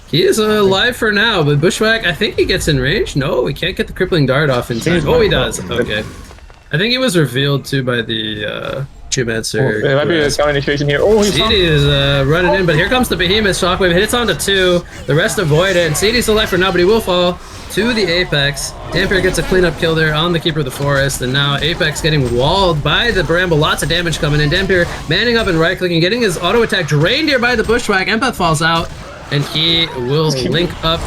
He is alive for now, but Bushwhack, I think he gets in range. No, we can't get the Crippling Dart off in time. Oh, he does. Okay. I think he was revealed too by the Geomancer. It might be a counter initiation here. Oh, CD is running in, but here comes the Behemoth Shockwave. Hits onto 2. The rest avoid it, and CD's alive for now, but he will fall to the Apex. Dampier gets a cleanup kill there on the Keeper of the Forest, and now Apex getting walled by the Bramble. Lots of damage coming in. Dampier manning up and right-clicking, getting his auto attack drained here by the Bushwhack. Empath falls out, and he will link up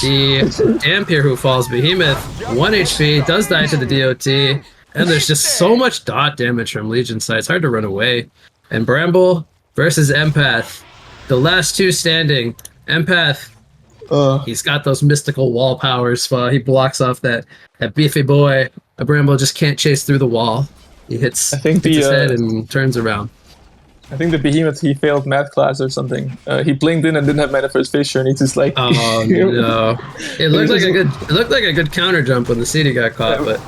the Dampier who falls. Behemoth, 1 HP, does die to the DOT, and there's just so much dot damage from Legion side. It's hard to run away. And Bramble versus Empath, the last two standing. Empath, he's got those mystical wall powers. He blocks off that beefy boy. A Bramble just can't chase through the wall. He hits his head and turns around. I think the Behemoth, he failed math class or something. He blinked in and didn't have mana for his Fissure, and he just like. Oh no! It looked like a good counter jump when the CD got caught, but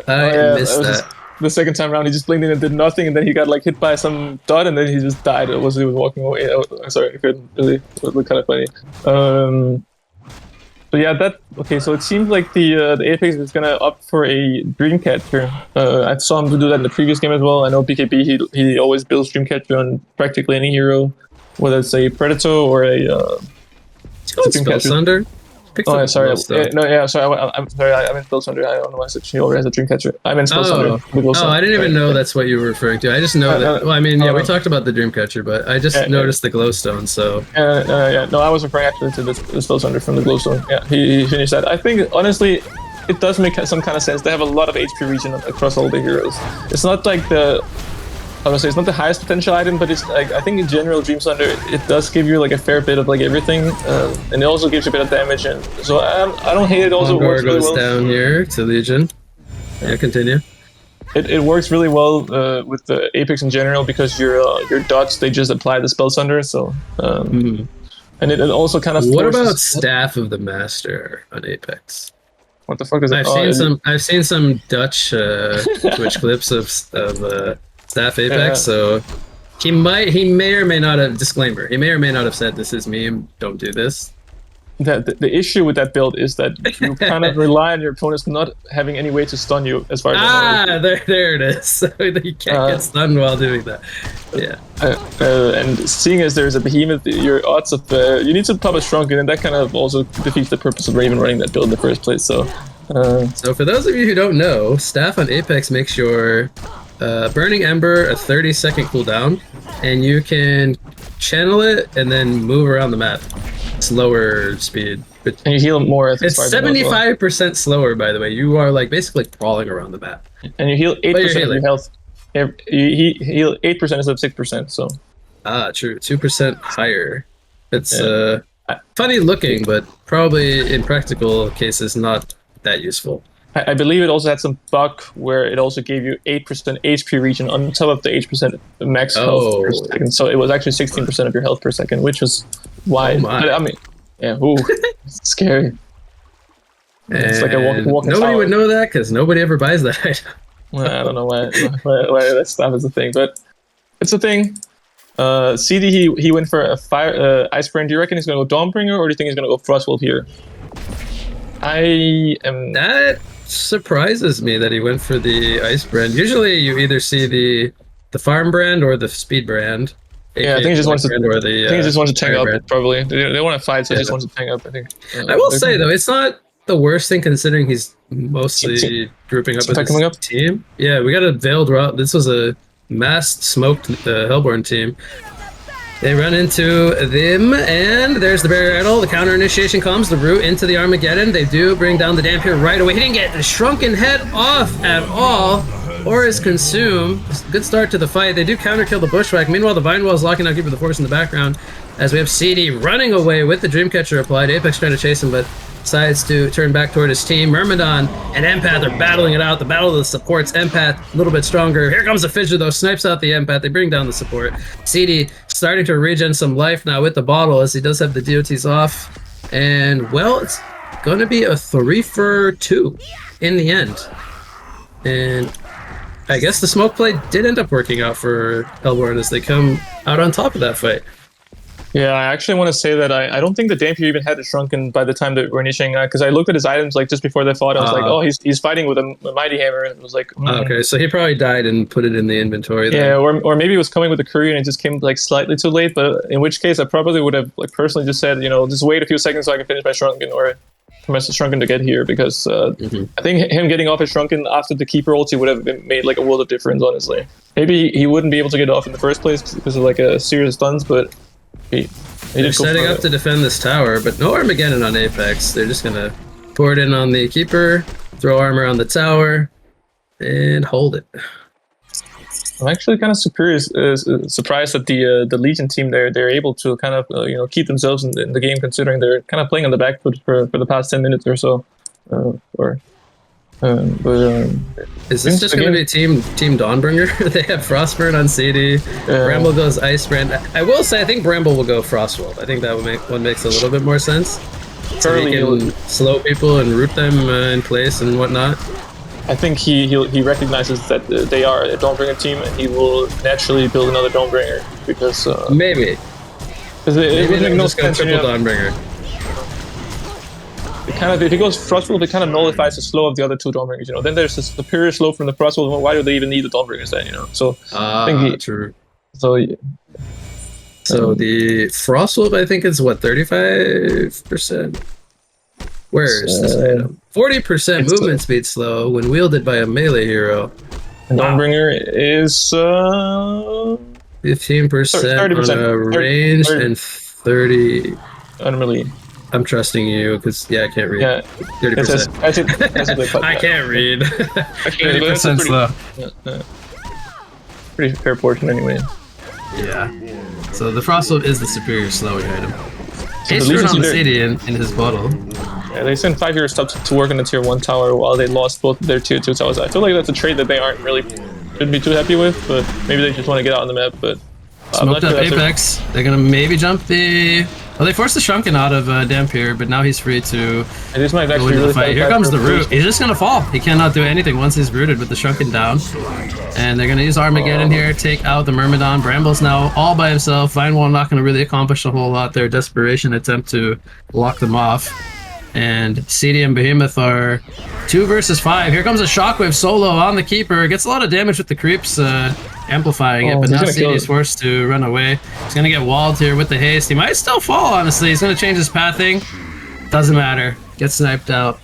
I missed that. The second time around, he just blinked in and did nothing, and then he got like hit by some dot, and then he just died. He was walking away. Sorry, I couldn't really. It looked kind of funny. But yeah, okay. So it seems like the Apex is gonna opt for a Dreamcatcher. I saw him do that in the previous game as well. I know BKB he always builds Dreamcatcher on practically any hero, whether it's a Predator or a Spell Sunder. picked Oh, up yeah, a sorry. glowstone. No, yeah, sorry. I'm sorry. I meant Spellsunder. I don't know why I said she already has a Dreamcatcher. I meant Spellsunder. Oh, I didn't even know that's what you were referring to. I just know that. Well, I mean, yeah, we talked about the Dreamcatcher, but I just noticed the glowstone. So yeah, no, I was referring actually to the Spellsunder from the Glowstone. Yeah, he finished that. I think honestly, it does make some kind of sense. They have a lot of HP region across all the heroes. It's not like I would say it's not the highest potential item, but it's like I think in general, Dream Sunder it does give you like a fair bit of like everything, and it also gives you a bit of damage, and so I don't hate it. Also works really well. down here to Legion. Yeah, continue. It works really well with the Apex in general because your dots they just apply the Spell Sunder, so and it also kind of. What about Staff of the Master on Apex? What the fuck is it? I've seen some Dutch Twitch clips of Staff Apex, so he may or may not have disclaimer. He may or may not have said this is meme. Don't do this. The issue with that build is that you kind of rely on your opponents not having any way to stun you as far as I know. There it is. So you can't get stunned while doing that. Yeah. And seeing as there's a behemoth, your odds of you need to pop a Shrunken, and that kind of also defeats the purpose of Raven running that build in the first place. So for those of you who don't know, Staff on Apex makes your Burning Ember a 30-second cooldown, and you can channel it and then move around the map. Slower speed. And you heal more. It's 75% slower, by the way. You are like basically crawling around the map. And you heal 8% of your health. You heal 8% instead of 6%. So. True. 2% higher. It's funny looking, but probably in practical cases not that useful. I believe it also had some bug where it also gave you 8% HP region on top of the 8% max health per second. So it was actually 16% of your health per second, which was why. But, I mean, yeah, it's scary. It's like a walking nobody would know that because nobody ever buys that item. I don't know why that stuff is a thing, but it's a thing. CD, he went for a fire Ice Brand. Do you reckon he's going to go Dawnbringer, or do you think he's going to go Frostwolf here? That surprises me that he went for the Ice Brand. Usually you either see the Farm Brand or the Speed Brand. Yeah, I think he just wants to tank up, brand. Probably. They want to fight, so he just wants to tank up, I think. I will say, though, it's not the worst thing considering he's mostly grouping up with his team. Yeah, we got a Veiled Route. This was a masked, smoked Hellborn team. They run into them, and there's the Barrier Idol. The counter initiation comes, the route into the Armageddon. They do bring down the Dampier right away. He didn't get the Shrunken Head off at all, or is consumed. Good start to the fight. They do counter kill the Bushwhack. Meanwhile, the Vine Wall is locking out Keeper the Force in the background, as we have CD running away with the Dreamcatcher applied. Apex trying to chase him, but decides to turn back toward his team. Myrmidon and Empath are battling it out. The battle of the supports. Empath a little bit stronger. Here comes the Fidget, though. Snipes out the Empath. They bring down the support. CD starting to regen some life now with the bottle, as he does have the DOTs off. And, well, it's going to be a 3-for-2 in the end. And I guess the smoke play did end up working out for Hellborn as they come out on top of that fight. Yeah, I actually want to say that I don't think the Dampier even had a Shrunken by the time that we're initiating, because I looked at his items like just before they fought. I was like, oh, he's fighting with a Mighty Hammer, and it was like, okay, so he probably died and put it in the inventory then. Yeah, or maybe he was coming with a courier and it just came like slightly too late. But in which case, I probably would have like personally just said, just wait a few seconds so I can finish my Shrunken, or for my Shrunken to get here, because I think him getting off his Shrunken after the Keeper ulti would have made like a world of difference, honestly. Maybe he wouldn't be able to get off in the first place because of like a series of stuns, but they're setting up to defend this tower, but no Armageddon on Apex. They're just gonna pour it in on the Keeper, throw armor on the tower, and hold it. I'm actually kind of surprised that the Legion team they're able to kind of keep themselves in the game, considering they're kind of playing on the back foot for the past 10 minutes or so. Is this just going to be Team Dawnbringer? They have Frostburn on CD. Bramble goes Ice Brand. I will say I think Bramble will go Frostwolf. I think that would makes a little bit more sense. So he can slow people and root them in place and whatnot. I think he recognizes that they are a Dawnbringer team, and he will naturally build another Dawnbringer because maybe it just go triple Dawnbringer. If he goes Frostwolf, it kind of nullifies the slow of the other two Dawnbringers. Then there's the superior slow from the Frostwolf. Why do they even need the Dawnbringers then? So I think true. So the Frostwolf, I think, is what, 35%. Where is this item? 40% movement speed slow when wielded by a melee hero. And Dawnbringer is 15% on a range and 30 on melee. I'm trusting you because I can't read. Yeah, 30%. I can't read. 30% slow. Pretty fair portion anyway. Yeah. So the Frostwolf is the superior slowing item. He's so on the CD in his bottle. Yeah, they sent 5 hero stuff to work on the tier 1 tower while they lost both their tier 2 towers. I feel like that's a trade that they aren't really shouldn't be too happy with, but maybe they just want to get out on the map. But smoked up Apex. They're gonna maybe jump the. Well, they forced the Shrunken out of Dampier, but now he's free to this might go actually into really the fight. Here comes the root. He's just gonna fall. He cannot do anything once he's rooted with the Shrunken down. And they're gonna use Armageddon here, take out the Myrmidon. Bramble's now all by himself. Vinewall not gonna really accomplish a whole lot. Their desperation attempt to lock them off. And CD and Behemoth are 2 versus 5. Here comes a Shockwave solo on the Keeper. Gets a lot of damage with the creeps amplifying it, but now CD is forced to run away. He's gonna get walled here with the haste. He might still fall, honestly. He's gonna change his pathing. Doesn't matter. Gets sniped out.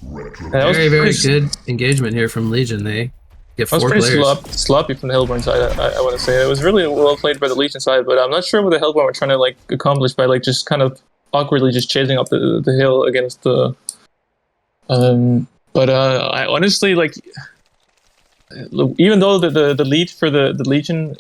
Very good engagement here from Legion. They get 4 players. That was pretty sloppy from the Hellborn side, I want to say. It was really well played by the Legion side, but I'm not sure what the Hellborn were trying to accomplish by just kind of awkwardly just chasing up the hill against the I honestly even though the lead for the Legion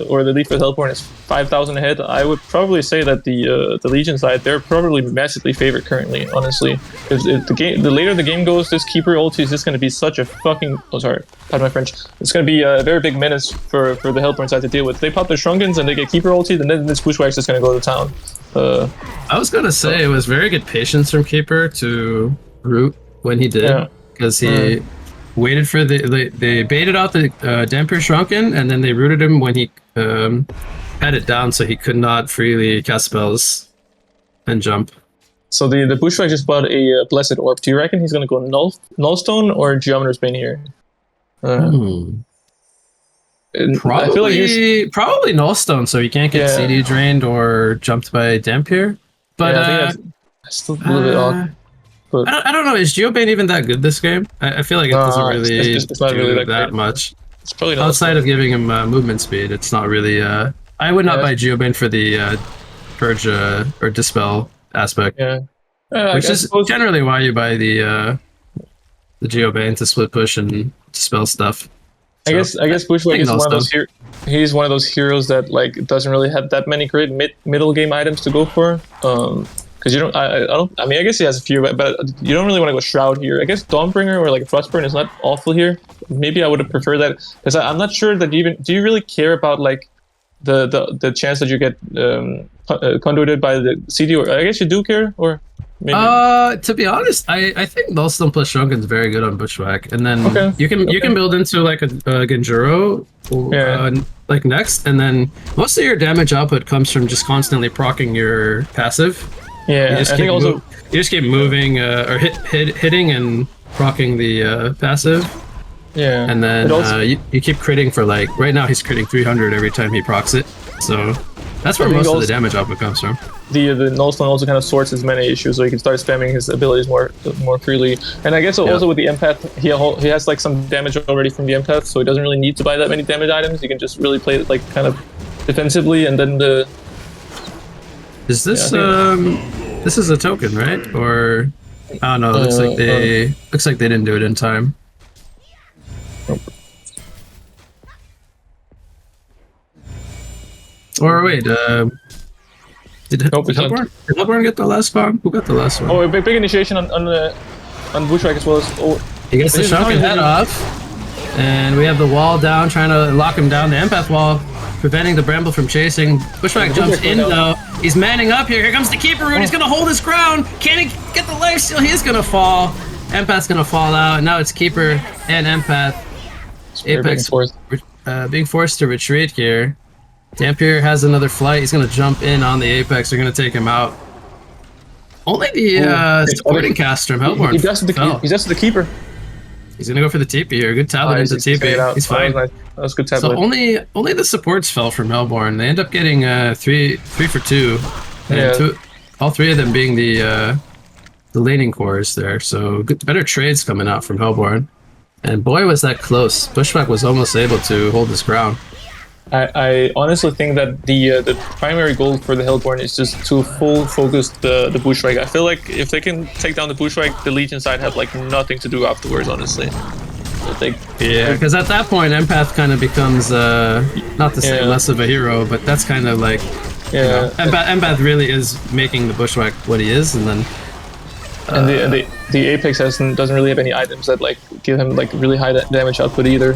or the lead for the Hellborn is 5,000 ahead, I would probably say that the Legion side, they're probably massively favored currently, honestly. If the later the game goes, this Keeper ulti is just going to be such a fucking pardon my French, it's going to be a very big menace for the Hellborn side to deal with. If they pop their Shrunkens and they get Keeper ulti, then this Bushwhack's just going to go to town. I was gonna say it was very good patience from Keeper to root when he did, because he waited for they baited out the Dampier Shrunken, and then they rooted him when he had it down, so he could not freely cast spells and jump. So the Bushwhack just bought a Blessed Orb. Do you reckon he's gonna go Nullstone or Geometer's Bane here? Probably, I feel like probably Nullstone, so he can't get CD drained or jumped by Dampier. But I think that's still a little bit off. But I don't know. Is Geobane even that good this game? I feel like it doesn't really it's not really that much. It's probably not outside of giving him movement speed. It's not really. I would not buy Geobane for the purge or dispel aspect. Which is generally why you buy the Geobane to split push and dispel stuff. I guess Bushwhack is one of those he's one of those heroes that doesn't really have that many great middle game items to go for. Because you don't, I mean, I guess he has a few, but you don't really want to go Shroud here. I guess Dawnbringer or Frostburn is not awful here. Maybe I would have preferred that, because I'm not sure that do you really care about the chance that you get conduited by the CD, or I guess you do care, or maybe. To be honest, I think Nullstone plus Shrunken is very good on Bushwhack, and then you can build into a Genjuro next, and then most of your damage output comes from just constantly proccing your passive. Yeah, I think also you just keep moving or hitting and proccing the passive. Yeah, and then you keep critting for right now he's critting 300 every time he procs it. So that's where most of the damage output comes from. The Nullstone also kind of sorts his mana issues, so he can start spamming his abilities more freely. And I guess also with the Empath, he has some damage already from the Empath, so he doesn't really need to buy that many damage items. He can just really play it kind of defensively, and then the. Is this this is a token, right? Or I don't know. Looks like they didn't do it in time. Or wait, did Hellborn get the last one? Who got the last one? Oh, a big initiation on Bushwhack as well as. He gets the Shrunken head off, and we have the wall down, trying to lock him down. The Empath wall, preventing the Bramble from chasing. Bushwhack jumps in though. He's manning up here. Here comes the Keeper Root. He's gonna hold his ground. Can he get the lifesteal? He is gonna fall. Empath's gonna fall out. And now it's Keeper and Empath. Apex being forced to retreat here. Dampier has another flight. He's going to jump in on the Apex. They're going to take him out. Only the supporting caster from Hellborn. He does the Keeper. He's going to go for the TP here. Good tablet into TP. He's fine. That was good tablet. So only the supports fell from Hellborn. They end up getting three for two. And all three of them being the the laning cores there. So good, better trades coming out from Hellborn. And boy, was that close. Bushwhack was almost able to hold his ground. I honestly think that the primary goal for the Hellborn is just to full focus the Bushwhack. I feel like if they can take down the Bushwhack, the Legion side have like nothing to do afterwards, honestly. Yeah, because at that point, Empath kind of becomes, not to say less of a hero, but that's kind of like, you know, Empath really is making the Bushwhack what he is, and then... and the Apex doesn't really have any items that like give him like really high damage output either.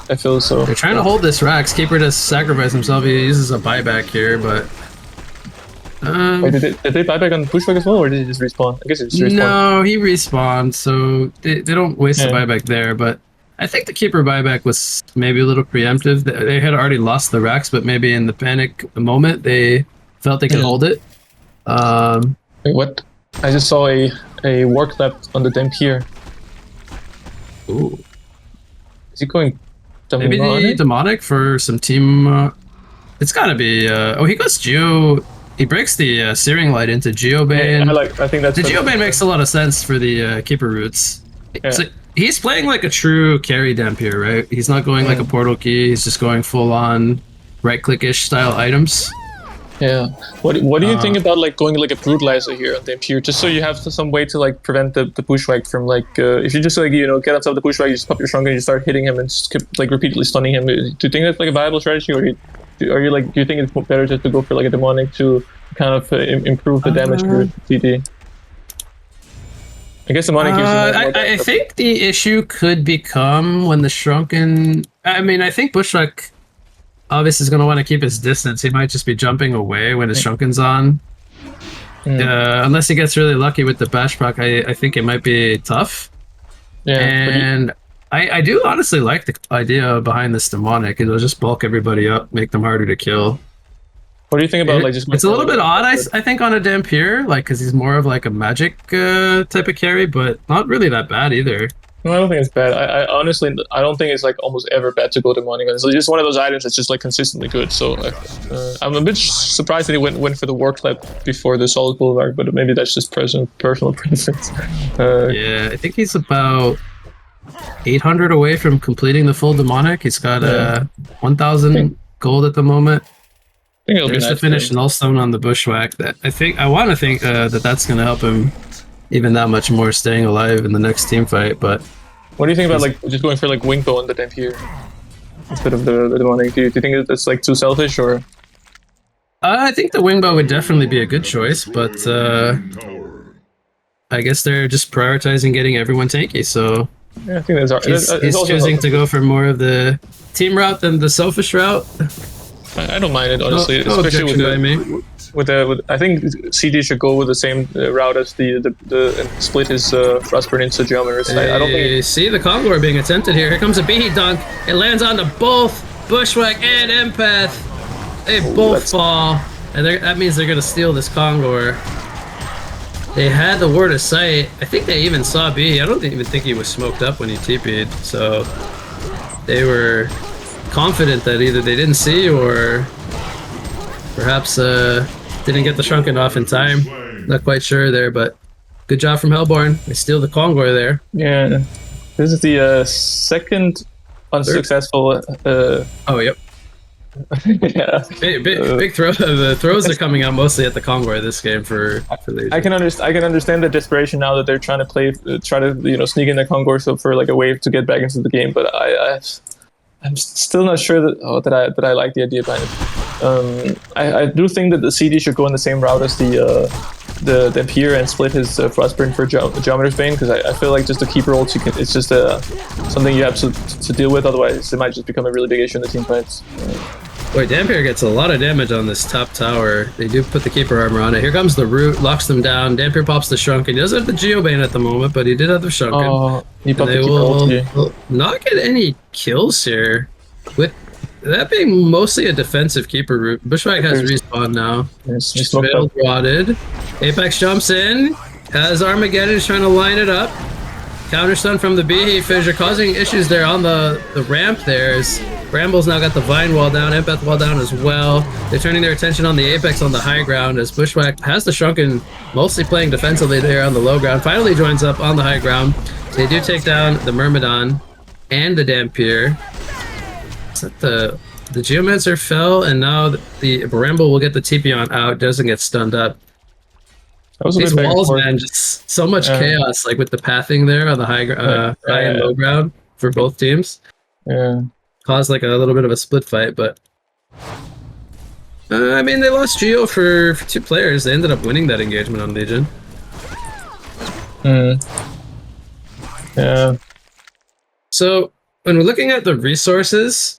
I feel so. They're trying to hold this Rax. Keeper does sacrifice himself. He uses a buyback here, but... Wait, did they buyback on Bushwhack as well, or did he just respawn? I guess it just respawned. No, he respawned, so they don't waste the buyback there, but I think the Keeper buyback was maybe a little preemptive. They had already lost the Rax, but maybe in the panic moment, they felt they could hold it. Wait, what? I just saw a War Clap on the Dampier. Ooh. Is he going demonic? Maybe the demonic for some team... it's gotta be... oh, he goes Geo... He breaks the Searing Light into Geobane. I think that's... The Geobane makes a lot of sense for the Keeper roots. Yeah. So he's playing like a true carry Dampier, right? He's not going like a Portal Key, he's just going full-on right-click-ish style items. Yeah. What do you think about like going like a Brutalizer here on Dampier, just so you have some way to like prevent the Bushwhack from like... if you just like, you know, get on top of the Bushwhack, you just pop your Shrunken and you start hitting him and skip, like repeatedly stunning him. Do you think that's like a viable strategy, or do you think it's better just to go for like a demonic to kind of improve the damage for CD? I guess demonic I think the issue could become when the Shrunken... I mean, I think Bushwhack obviously is going to want to keep his distance. He might just be jumping away when his Shrunken's on. Unless he gets really lucky with the bash proc, I think it might be tough. Yeah, and I do honestly like the idea behind this demonic. It'll just bulk everybody up, make them harder to kill. What do you think about like just... It's a little bit odd, I think, on a Dampier, like, because he's more of like a magic type of carry, but not really that bad either. No, I don't think it's bad. I honestly, I don't think it's like almost ever bad to go demonic. It's just one of those items that's just like consistently good. So I'm a bit surprised that he went for the War Clap before the Solid Boulevard, but maybe that's just personal preference. Yeah, I think he's about 800 away from completing the full demonic. He's got 1,000 gold at the moment. There's the finished Nullstone on the Bushwhack. That I want to think that that's going to help him even that much more staying alive in the next team fight. But what do you think about like just going for like Wingbow on the Dampier instead of the demonic? Do you think it's like too selfish, or? I think the Wingbow would definitely be a good choice, but I guess they're just prioritizing getting everyone tanky. So yeah, I think that's he's choosing to go for more of the team route than the selfish route. I don't mind it, honestly, no especially with I think CD should go with the same route as the split his Frostburn into Geometers. I don't think... See the Conglor being attempted here. Here comes a Behe Dunk. It lands onto both Bushwhack and Empath. They both fall, and that means they're gonna steal this Conglor. They had the word of sight. I think they even saw Behe. I don't even think he was smoked up when he TP'd, so they were confident that either they didn't see or perhaps didn't get the Shrunken off in time. Not quite sure there, but good job from Hellborn. They steal the Conglor there. Yeah, this is the second unsuccessful... oh, yep. Yeah. Big throw. The throws are coming out mostly at the Conglor this game for Legion. I can understand the desperation now that they're trying to try to sneak in the Conglor so for like a wave to get back into the game, but I'm still not sure that I like the idea behind it. I do think that the CD should go in the same route as the Dampier and split his Frostburn for Geometer's Bane, because I feel like just the Keeper ult, it's just something you have to deal with, otherwise it might just become a really big issue in the team fights. Boy, Dampier gets a lot of damage on this top tower. They do put the Keeper armor on it. Here comes the Root, locks them down. Dampier pops the Shrunken. He doesn't have the Geobane at the moment, but he did have the Shrunken. Oh, he popped the Keeper will not get any kills here. With that being mostly a defensive Keeper Root. Bushwhack has respawn now. Yes, Veiled Rotted. Apex jumps in. Has Armageddon, is trying to line it up. Counterstun from the Behe Fissure, causing issues there on the ramp there. Bramble's now got the Vine wall down, Empath wall down as well. They're turning their attention on the Apex on the high ground as Bushwhack has the Shrunken mostly playing defensively there on the low ground. Finally joins up on the high ground. They do take down the Myrmidon and the Dampier. Is that the Geomancer fell, and now the Bramble will get the Tepeon out, doesn't get stunned up. These walls, man, just so much chaos, like with the pathing there on the high and low ground for both teams. Yeah. Caused like a little bit of a split fight, but I mean, they lost Geo for 2 players. They ended up winning that engagement on Legion. Yeah. So when we're looking at the resources,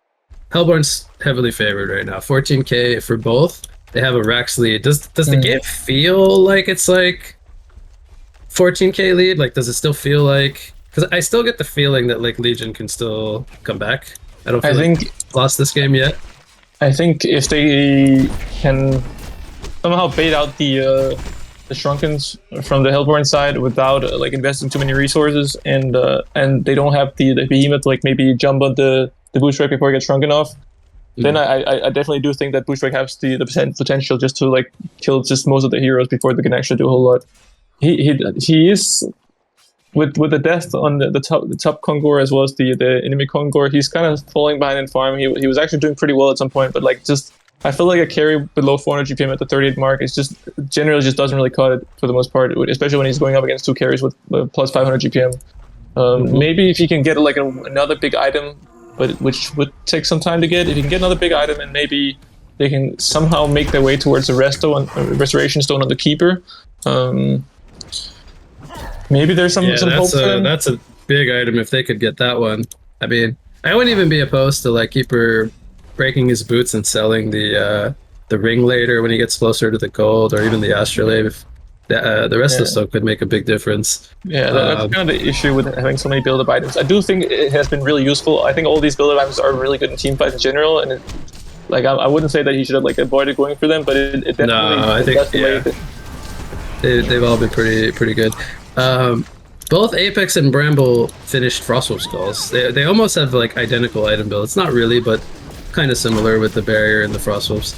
Hellborn's heavily favored right now. 14k for both. They have a Rax lead. Does the game feel like it's like 14k lead? Like, does it still feel like? Because I still get the feeling that like Legion can still come back. I don't feel like lost this game yet. I think if they can somehow bait out the Shrunkens from the Hellborn side without like investing too many resources, and they don't have the Behemoth like maybe jump on the Bushwhack before he gets shrunken off, then I definitely do think that Bushwhack has the potential just to like kill just most of the heroes before they can actually do a whole lot. He is with the death on the top Kongor as well as the enemy Kongor, he's kind of falling behind in farm. He was actually doing pretty well at some point, but like just I feel like a carry below 400 GPM at the 38 mark is just generally just doesn't really cut it for the most part, especially when he's going up against 2 carries with plus 500 GPM. Maybe if he can get like another big item, but which would take some time to get. If he can get another big item and maybe they can somehow make their way towards a restoration stone on the keeper. Maybe there's some hope for them. That's a big item if they could get that one. I mean, I wouldn't even be opposed to like Keeper breaking his boots and selling the ring later when he gets closer to the gold, or even the Astrolabe. The rest of the stuff could make a big difference. Yeah, that's kind of the issue with having so many build-up items. I do think it has been really useful. I think all these build-up items are really good in team fights in general, and like I wouldn't say that he should have like avoided going for them, but it definitely. No, I think they've all been pretty good. Both Apex and Bramble finished Frostwolf Skulls. They almost have like identical item build. It's not really, but kind of similar with the barrier and the Frostwolves.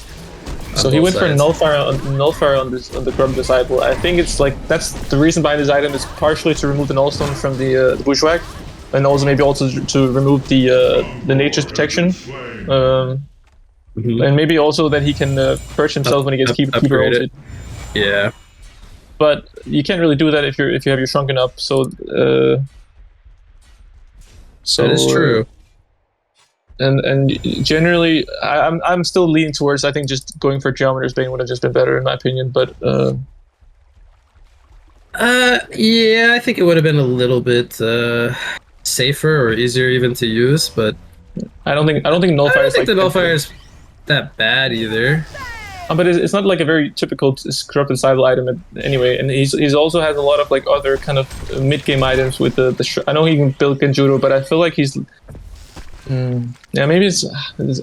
So he went for Nullfire on the Grub Disciple. I think it's like that's the reason behind this item is partially to remove the Nullstone from the Bushwhack, and also maybe also to remove the Nature's Protection, and maybe also that he can purge himself when he gets Keeper ulted. Yeah. But you can't really do that if you have your Shrunken up. So that is true. And generally, I'm still leaning towards I think just going for Geometer's Bane would have just been better in my opinion. But yeah, I think it would have been a little bit safer or easier even to use. But I don't think Nullfire. I don't think the Nullfire is that bad either. But it's not like a very typical corrupted Disciple item anyway, and he's also has a lot of like other kind of mid game items with the. I know he can build Genjuro, but I feel like he's. Yeah, maybe it's.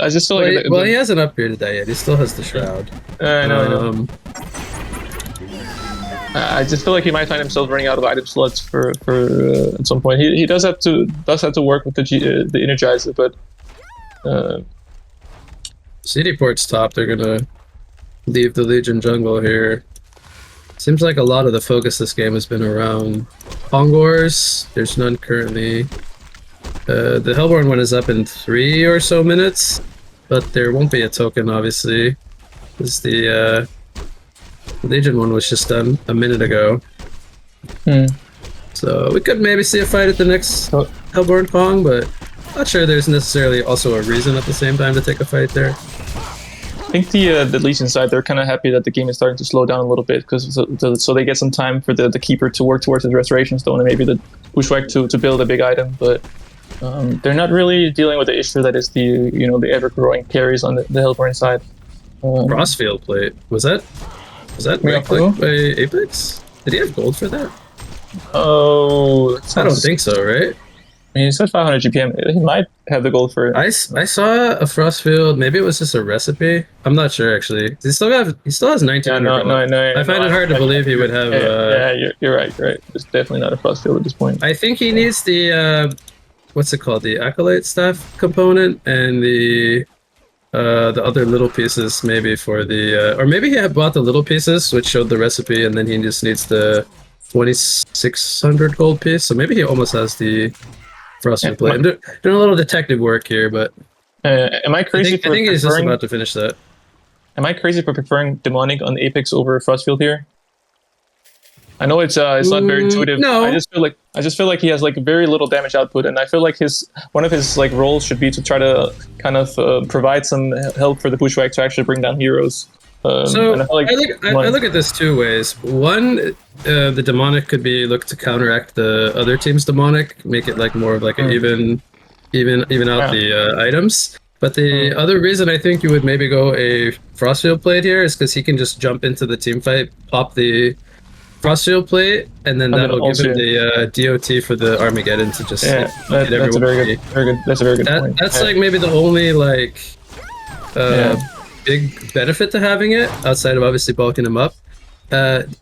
I just feel like. Well, he hasn't upgraded that yet. He still has the Shroud. I know. I just feel like he might find himself running out of item slots for at some point. He does have to work with the Energizer, but. CD Port's top. They're gonna leave the Legion jungle here. Seems like a lot of the focus this game has been around Kongors. There's none currently. The Hellborn one is up in 3 or so minutes, but there won't be a token, obviously, because the Legion one was just done a minute ago. So we could maybe see a fight at the next Hellborn Kong, but not sure there's necessarily also a reason at the same time to take a fight there. I think the Legion side, they're kind of happy that the game is starting to slow down a little bit, because so they get some time for the Keeper to work towards the Restoration Stone and maybe the Bushwhack to build a big item, but they're not really dealing with the issue that is the ever-growing carries on the Hellborn side. Crossfield plate, was that right click by Apex? Did he have gold for that? Oh, I don't think so, right? I mean, he said 500 GPM. He might have the gold for it. I saw a Frostfield. Maybe it was just a recipe. I'm not sure actually. He still has 1900. Yeah, no. I find it hard to believe he would have. Yeah, you're right. It's definitely not a Frostfield at this point. I think he needs the what's it called? The Acolyte staff component and the other little pieces maybe for the or maybe he had bought the little pieces which showed the recipe and then he just needs the 2600 gold piece, so maybe he almost has the frostfield plate. I'm doing a little detective work here, but am I crazy? I think he's just about to finish that. Am I crazy for preferring demonic on Apex over frostfield here? I know it's not very intuitive. No, I just feel like he has like very little damage output, and I feel like one of his like roles should be to try to kind of provide some help for the bushwhack to actually bring down heroes. So I look at this two ways. One, the demonic could be looked to counteract the other team's demonic, make it like more of like an even out the items. But the other reason I think you would maybe go a frostfield plate here is because he can just jump into the team fight, pop the frostfield plate, and then that'll give him the DOT for the Armageddon to just hit everyone. That's a very good point. That's like maybe the only like big benefit to having it, outside of obviously bulking him up.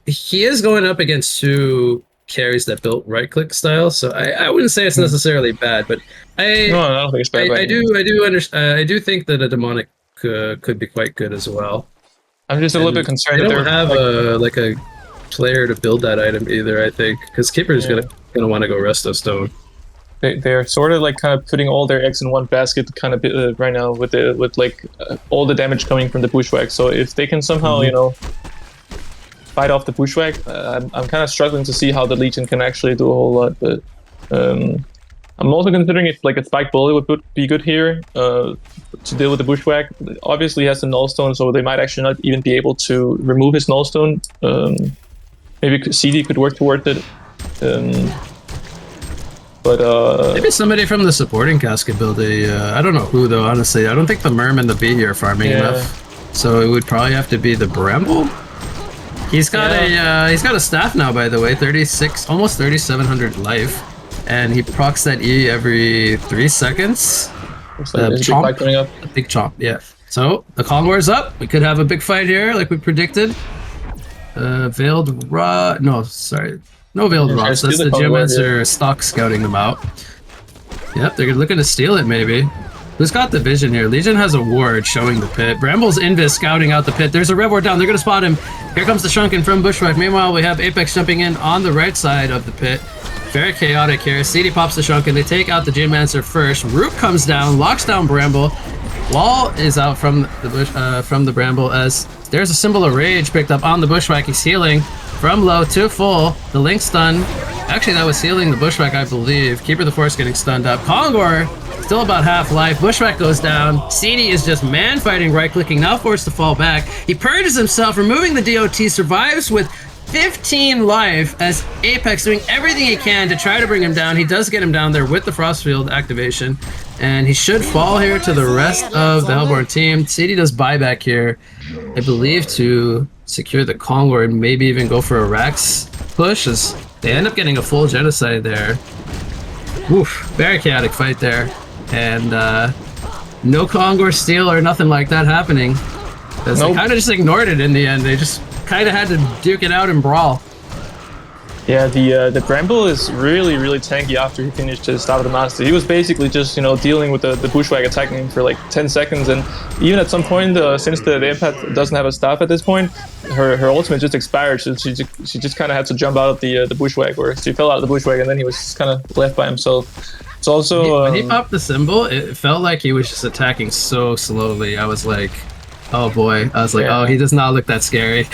He is going up against two carries that built right click style, so I wouldn't say it's necessarily bad, but I don't think it's bad. I do understand. I do think that a demonic could be quite good as well. I'm just a little bit concerned that they don't have like a player to build that item either. I think because Keeper is gonna want to go Resto Stone. They're sort of like kind of putting all their eggs in one basket, kind of right now with all the damage coming from the bushwhack. So if they can somehow fight off the bushwhack, I'm kind of struggling to see how the Legion can actually do a whole lot. But I'm also considering if like a spike bully would be good here to deal with the bushwhack. Obviously, he has the nullstone, so they might actually not even be able to remove his nullstone. Maybe CD could work towards it. But maybe somebody from the supporting cast could build a. I don't know who though. Honestly, I don't think the Merm and the Bee here are farming enough. So it would probably have to be the Bramble. He's got a staff now, by the way, 36, almost 3,700 life, and he procs that E every 3 seconds. Looks like there's a big fight coming up. A big chomp, yeah. So the Kong War's up. We could have a big fight here, like we predicted. Veiled Rod. No, sorry. No Veiled Rods. That's the Geomancer stock scouting them out. Yep, they're looking to steal it, maybe. Who's got the vision here? Legion has a ward showing the pit. Bramble's Invis scouting out the pit. There's a Rev Ward down. They're going to spot him. Here comes the Shrunken from Bushwhack. Meanwhile, we have Apex jumping in on the right side of the pit. Very chaotic here. CD pops the Shrunken. They take out the Geomancer first. Root comes down, locks down Bramble. Wall is out from the Bramble as there's a Symbol of Rage picked up on the Bushwhack. He's healing from low to full. The Link stun. Actually, that was healing the Bushwhack, I believe. Keeper of the Force getting stunned up. Kongor still about half life. Bushwhack goes down. CD is just man fighting, right clicking, now forced to fall back. He purges himself, removing the DOT, survives with 15 life as Apex doing everything he can to try to bring him down. He does get him down there with the Frostfield activation, and he should fall here to the rest of the Hellborn team. CD does buyback here, I believe, to secure the Kongor and maybe even go for a Rax push, as they end up getting a full Genocide there. Oof, very chaotic fight there, and no Kongor steal or nothing like that happening. They kind of just ignored it in the end. They just kind of had to duke it out and brawl. Yeah, the Bramble is really tanky after he finished his Staff of the Master. He was basically just dealing with the Bushwhack attacking him for like 10 seconds, and even at some point, since the Empath doesn't have a staff at this point, her ultimate just expired. So she just kind of had to jump out of the Bushwhack, or she fell out of the Bushwhack, and then he was kind of left by himself. It's also when he popped the symbol, it felt like he was just attacking so slowly. I was like, oh boy. I was like, oh, he does not look that scary.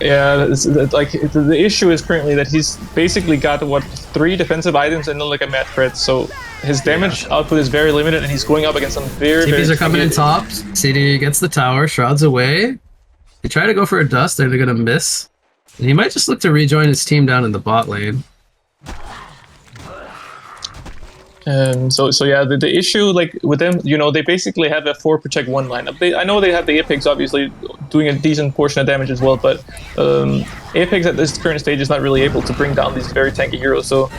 Yeah, the issue is currently that he's basically got 3 defensive items and like a mad threat, so his damage output is very limited, and he's going up against some TPs are coming in top. CD gets the tower, shrouds away. They try to go for a dust, they're gonna miss. And he might just look to rejoin his team down in the bot lane. So yeah, the issue like with them, they basically have a 4 protect 1 lineup. I know they have the Apex obviously doing a decent portion of damage as well, but Apex at this current stage is not really able to bring down these very tanky heroes. So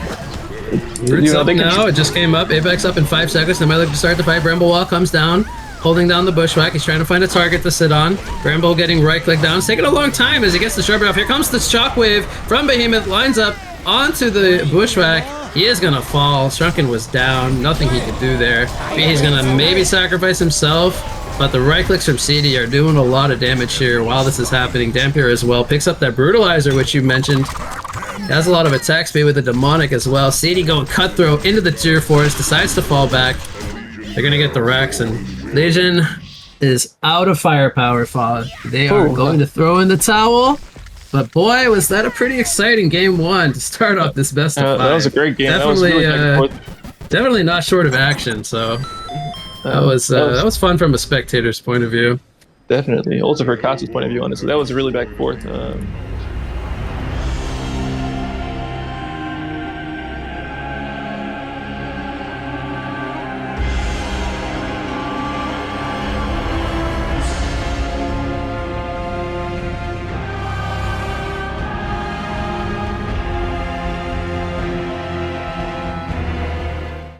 it just came up. Apex up in 5 seconds. They might look to start the fight. Bramble Wall comes down, holding down the Bushwhack. He's trying to find a target to sit on. Bramble getting right click down. It's taking a long time as he gets the Sherbet off. Here comes the Shockwave from Behemoth, lines up onto the Bushwhack. He is gonna fall. Shrunken was down. Nothing he could do there. He's gonna maybe sacrifice himself, but the right clicks from CD are doing a lot of damage here while this is happening. Dampier as well picks up that Brutalizer, which you mentioned. Has a lot of attack speed with the Demonic as well. CD going Cutthroat into the Tier 4s, decides to fall back. They're gonna get the Rex, and Legion is out of firepower, Fa. They are going to throw in the towel. But boy, was that a pretty exciting game one to start off this best of 5. That was a great game. Definitely, that was really back and forth. Definitely not short of action. So that was fun from a spectator's point of view. Definitely. Also for Katsu's point of view, honestly, that was really back and forth.